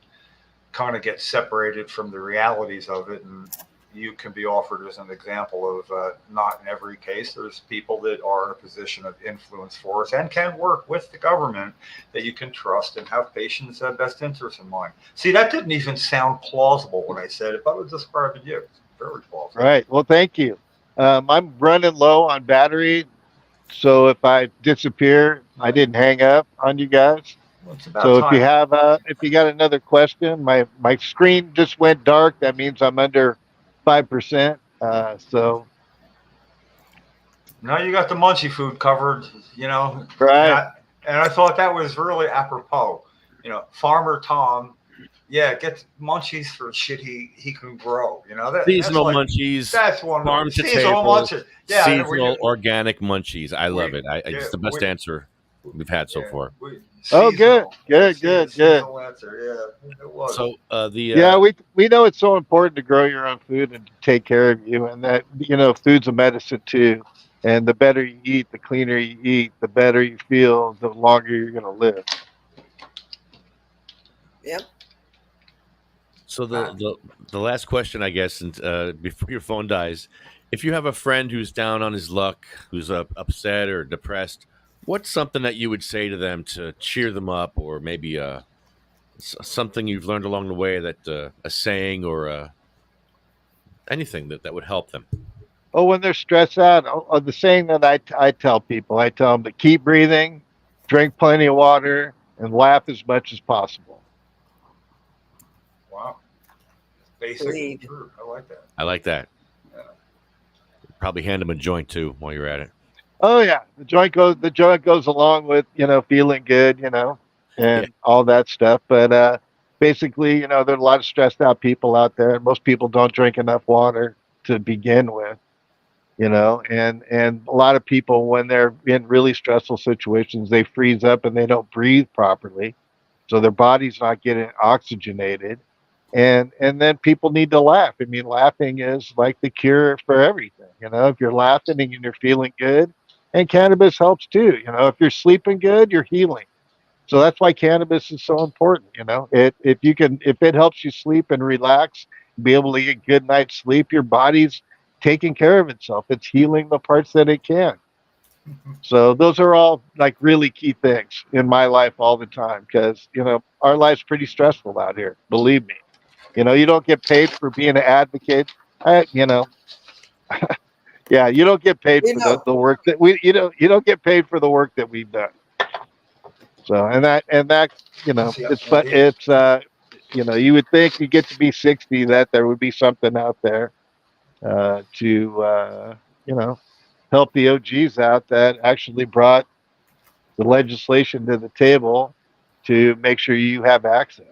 kind of get separated from the realities of it. And you can be offered as an example of not in every case. There's people that are in a position of influence for us and can work with the government that you can trust and have patients' best interests in mind. See, that didn't even sound plausible when I said it, but I was describing you. It's very plausible. Right. Well, thank you. I'm running low on battery, so if I disappear, I didn't hang up on you guys. Well, it's about So time. if you got another question, my screen just went dark. That means I'm under 5%. So Now you got the munchie food covered, you know, and right. I thought that was really apropos. You know, Farmer Tom, yeah, gets munchies for shit he can grow. You know, that's Seasonal like munchies, that's wonderful. farm to Seasonal table, munchies. Yeah, and seasonal organic munchies. I love it. yeah, It's the best answer we've had so far. Oh, good, Seasonal, good. seasonal answer. Yeah, it was. So Yeah, we know it's so important to grow your own food and to take care of you, and that food's a medicine too. And the better you eat, the cleaner you eat, the better you feel, the longer you're going to live. Yep. So the last question, I guess, and before your phone dies, if you have a friend who's down on his luck, who's upset or depressed, what's something that you would say to them to cheer them up, or maybe something you've learned along the way, that a saying or anything that would help them? Oh, when they're stressed out, the saying that I tell people, I tell them to keep breathing, drink plenty of water, and laugh as much as possible. Wow. Basic and true. I like that. I like that. Yeah. Probably hand them a joint too while you're at it. Oh yeah, the joint goes along with feeling good, and all that stuff. But basically, there are a lot of stressed out people out there, and most people don't drink enough water to begin with. And a lot of people, when they're in really stressful situations, they freeze up and they don't breathe properly, so their body's not getting oxygenated. And then people need to laugh. I mean, laughing is like the cure for everything. If you're laughing and you're feeling good, and cannabis helps too. If you're sleeping good, you're healing. So that's why cannabis is so important. If it helps you sleep and relax, be able to get good night's sleep, your body's taking care of itself. It's healing the parts that it can. So those are all like really key things in my life all the time, because our life's pretty stressful out here. Believe me. You don't get paid for being an advocate. Yeah, you don't get paid for the work that you don't get paid for the work that we've done. So and that you would think you get to be 60 that there would be something out there to help the OGs out that actually brought the legislation to the table to make sure you have access.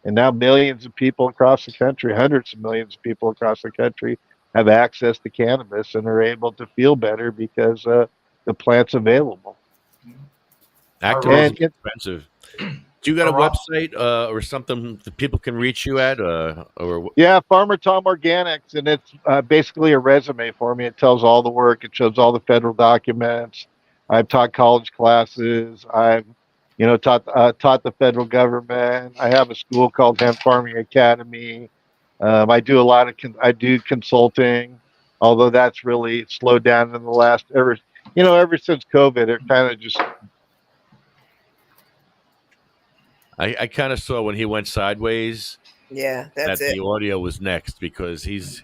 And now millions of people across the country, hundreds of millions of people across the country, have access to cannabis and are able to feel better because the plant's available. Activism is expensive. Do you got a website or something that people can reach you at? Yeah, Farmer Tom Organics, and it's basically a resume for me. It tells all the work. It shows all the federal documents. I've taught college classes. I've taught the federal government. I have a school called Hemp Farming Academy. I do I do consulting, although that's really slowed down in the last ever since COVID. It kind of just. I kind of saw when he went sideways. Yeah, that the audio was next because he's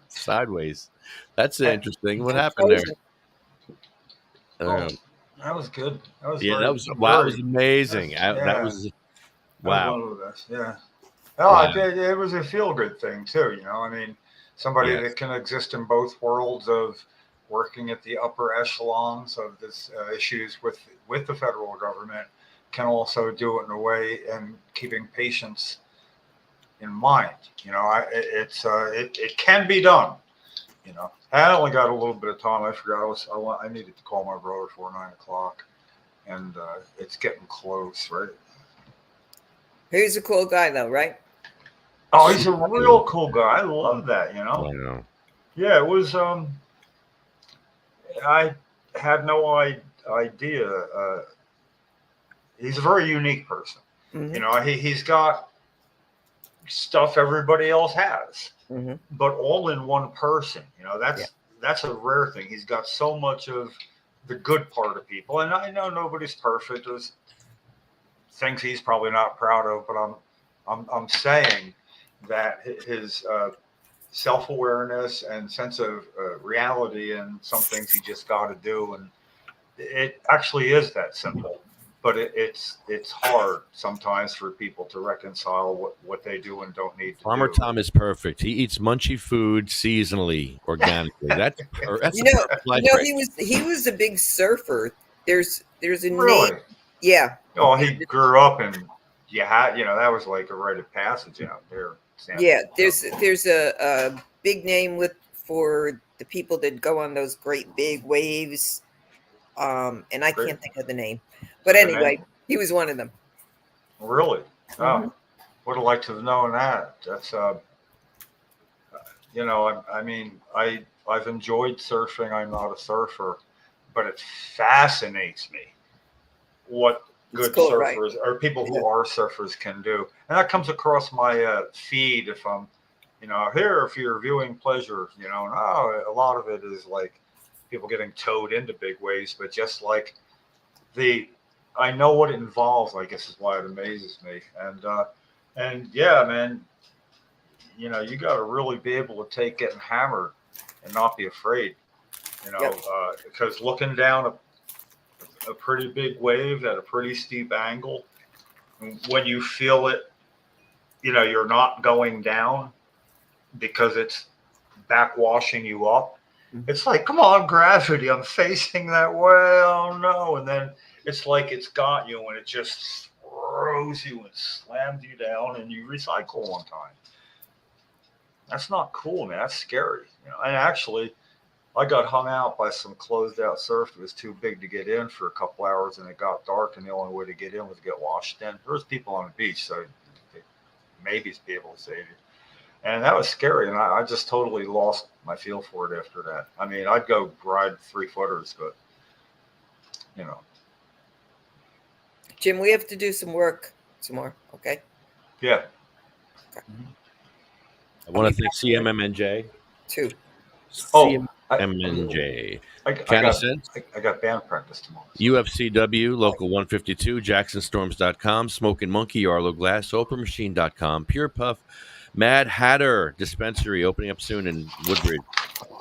sideways. That's interesting. What happened there? That was good. That was amazing. That was wow. Yeah. No, Wow. it was a feel good thing too. I mean, somebody Yes. that can exist in both worlds of working at the upper echelons of this issues with the federal government can also do it in a way and keeping patients in mind. It can be done. I only got a little bit of time. I forgot I needed to call my brother for 9 o'clock, and it's getting close, right? He's a cool guy, though, right? Oh, he's a real cool guy. I love that. Wow. Yeah, it was. I had no idea. He's a very unique person. Mm-hmm. He's got stuff everybody else has, Mm-hmm. but all in one person. Yeah. That's a rare thing. He's got so much of the good part of people, and I know nobody's perfect. There's things he's probably not proud of, but I'm saying that his self awareness and sense of reality and some things he just got to do, and it actually is that simple. But it's hard sometimes for people to reconcile what they do and don't need to Farmer do. Tom is perfect. He eats munchy food seasonally, organically. That's that's You a know, perfect life right he was a big surfer. There's a name. Really? Yeah. Oh, he grew up in that was like a rite of passage out there. Yeah. There's a big name for the people that go on those great big waves. And I can't think of the name, but anyway, he was one of them. Really? Oh, Mm-hmm. would have liked to have known that. That's I mean, I've enjoyed surfing. I'm not a surfer, but it fascinates me what good cool, right? surfers or people who are surfers can do, and that comes across my feed if I'm, here for your viewing pleasure. And a lot of it is like people getting towed into big waves, but just like I know what it involves. I guess is why it amazes me, and yeah, man, you got to really be able to take getting hammered and not be afraid, Yep. Because looking down a pretty big wave at a pretty steep angle, when you feel it, you're not going down because it's backwashing you up. Mhm. It's like, come on, gravity, I'm facing that way. Oh no. And then it's like it's got you and it just throws you and slams you down and you recycle one time. That's not cool, man. That's scary. And actually, I got hung out by some closed out surf that was too big to get in for a couple hours, and it got dark, and the only way to get in was to get washed in. There was people on the beach, so maybe be able to save you. And that was scary, and I just totally lost my feel for it after that. I mean, I'd go ride 3-footers, but Jim, we have to do some work some more. Okay. Yeah. Okay. I want to thank CMMNJ. Two. CMMNJ. I got band practice tomorrow. UFCW, Local 152, JacksonStorms.com, Smoking Monkey, Arlo Glass, OprahMachine.com, Pure Puff, Mad Hatter Dispensary opening up soon in Woodbridge.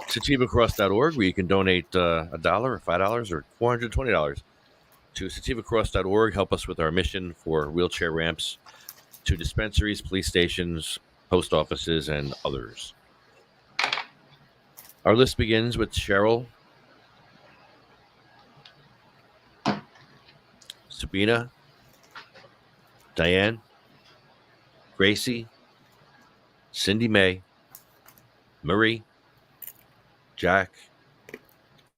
SativaCross.org, where you can donate $1 or $5 or $420 to SativaCross.org. Help us with our mission for wheelchair ramps to dispensaries, police stations, post offices, and others. Our list begins with Cheryl, Sabina, Diane, Gracie, Cindy Mae, Marie, Jack,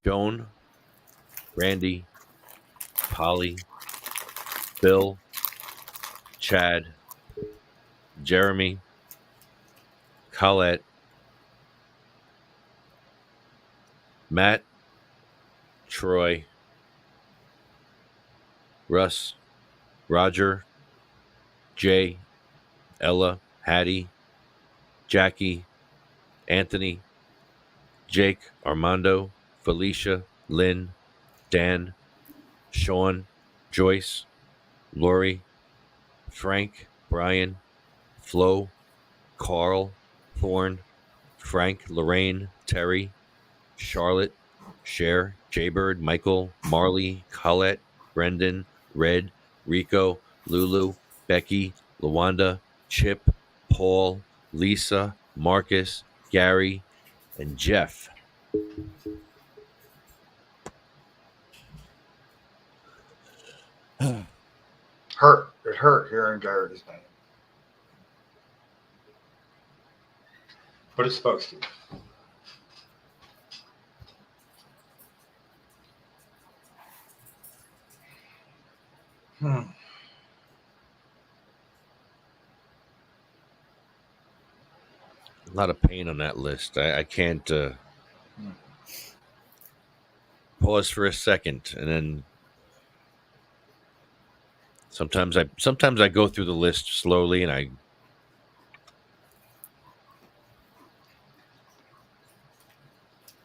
Joan, Randy, Polly, Bill, Chad, Jeremy, Colette, Matt, Troy, Russ, Roger, Jay, Ella, Hattie, Jackie, Anthony, Jake, Armando, Felicia, Lynn, Dan, Sean, Joyce, Lori, Frank, Brian, Flo, Carl, Thorne, Frank, Lorraine, Terry, Charlotte, Cher, Jaybird, Michael, Marley, Colette, Brendan, Red, Rico, Lulu, Becky, Lawanda, Chip, Paul, Lisa, Marcus, Gary, and Jeff. It hurt hearing Gary's name. But it's supposed to. A lot of pain on that list. I can't pause for a second, and then sometimes I go through the list slowly, and I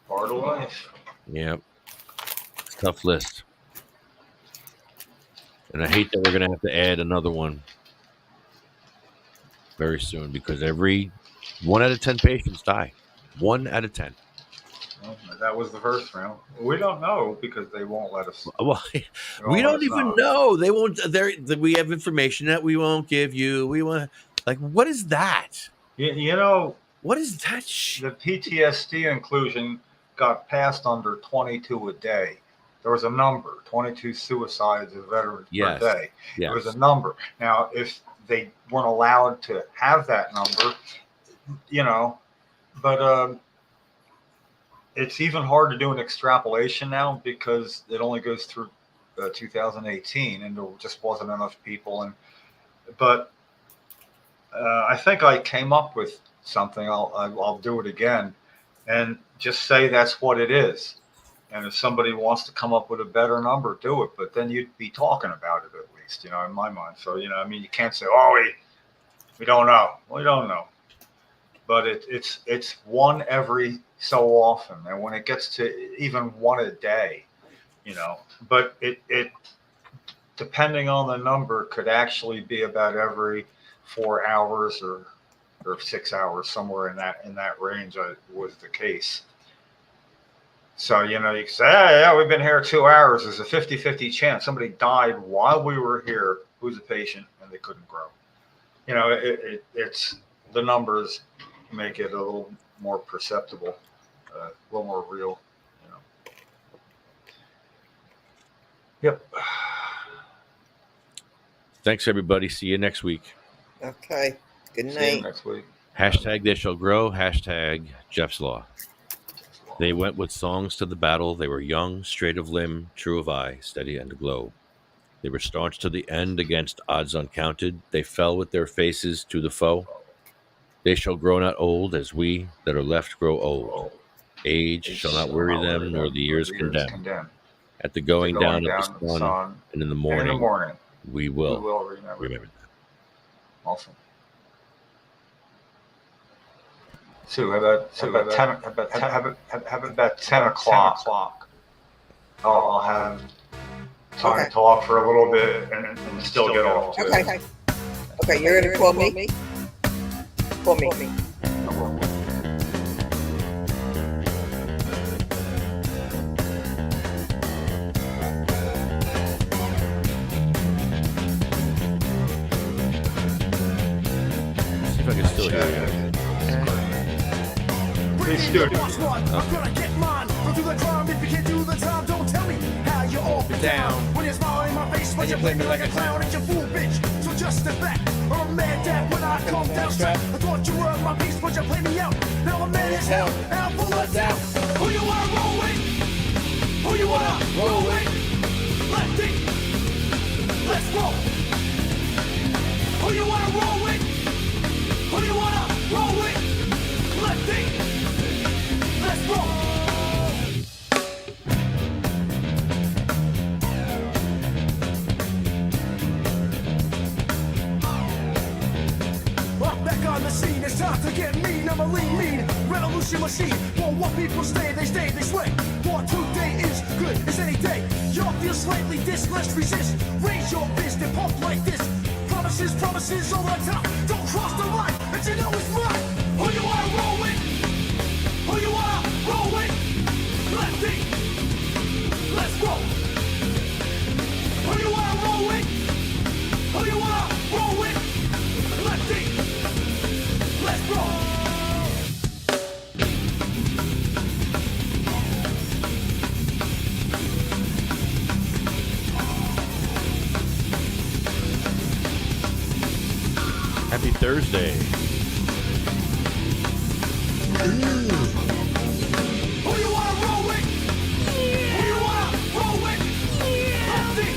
Part of life. yeah, it's a tough list, and I hate that we're gonna have to add another one very soon because every 1 out of 10 patients die. 1 out of 10. Well, that was the first round. We don't know because they won't let us. Well, they we won't don't let us even know. They won't. We have information that we won't give you. We want what is that? You know, What is that? the PTSD inclusion got passed under 22 a day. There was a number, 22 suicides of veterans per day. Yes. There was a number. Now, if they weren't allowed to have that number, but it's even hard to do an extrapolation now because it only goes through 2018, and there just wasn't enough people. But I think I came up with something. I'll do it again, and just say that's what it is. And if somebody wants to come up with a better number, do it. But then you'd be talking about it at least, in my mind. So you can't say, oh, we don't know. We don't know. But it's one every so often, and when it gets to even one a day, but it depending on the number could actually be about every 4 hours or 6 hours, somewhere in that range was the case. So you can say, yeah, we've been here 2 hours. There's a 50-50 chance somebody died while we were here who's a patient and they couldn't grow. It's the numbers make it a little more perceptible, a little more real. Yep. Thanks, everybody. See you next week. Okay. Good See you night. next week. Hashtag they shall grow. Hashtag Jeff's Law. They went with songs to the battle. They were young, straight of limb, true of eye, steady and aglow. They were staunch to the end against odds uncounted. They fell with their faces to the foe. They shall grow not old as we that are left grow old. Age shall not weary them, nor the years condemn. At the going down of the sun, and in the morning, we will remember that. Awesome. Sue, how about 10 o'clock? I'll have time to talk for a little bit and still get off. Okay. Okay, you're gonna call me? Call me. See if I can still hear you. Please do it. I'm gonna get mine. Go through the crime. If you can't do the time, don't tell me how you all been down. When you smile in my face, when you play me like a clown, it's your fool, bitch. So just step back. I'm mad that when I come down straight, I thought you were my piece, but you played me out. Now I'm mad as hell, and I'm full of doubt. Who you wanna roll with? Who you wanna roll with? Lefty, let's roll. Who you wanna roll with? Who you wanna roll with? Lefty, let's roll. Back on the scene, it's time to get mean. I'm a lean revolution machine. Won't want people stay, they sway. War today is good as any day. Y'all feel slightly dis, let's resist. Raise your fist and pump like this. Promises over the top. Don't cross the line, but you know it's mine. Who you wanna roll with? Who you wanna roll with? Lefty, let's roll. Who you wanna roll with? Who you wanna roll with? Lefty, Thursday. Who you wanna roll with? Who you wanna roll with? Let's see.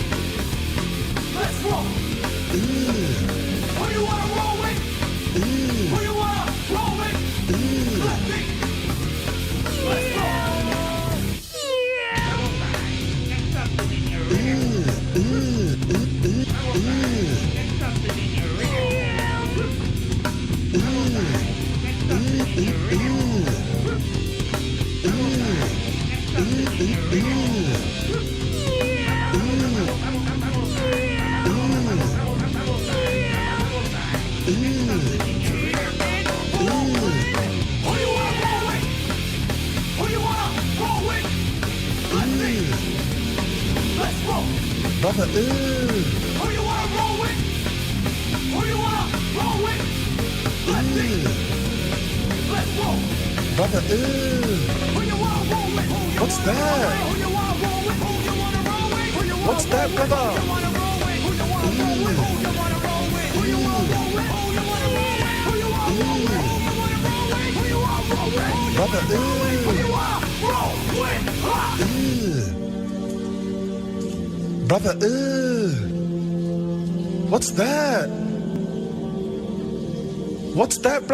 Let's roll. Who you wanna roll with? Who you wanna roll with? Let's see. Let's roll. Brother, Who you wanna roll with? Who you wanna roll with? Let's see. Let's roll. brother, Who you wanna roll with? Who you What's wanna that? roll with? Who you wanna roll with? Who you wanna roll with? Who you wanna What's roll that, with? brother? Who you wanna roll with? Who you wanna roll with? Who you wanna roll with? Who you wanna roll with? Who you wanna roll with? Who you wanna roll with? Who you wanna roll with? Who you wanna roll with? brother, Who you wanna roll with? brother, what's that? What's that, brother?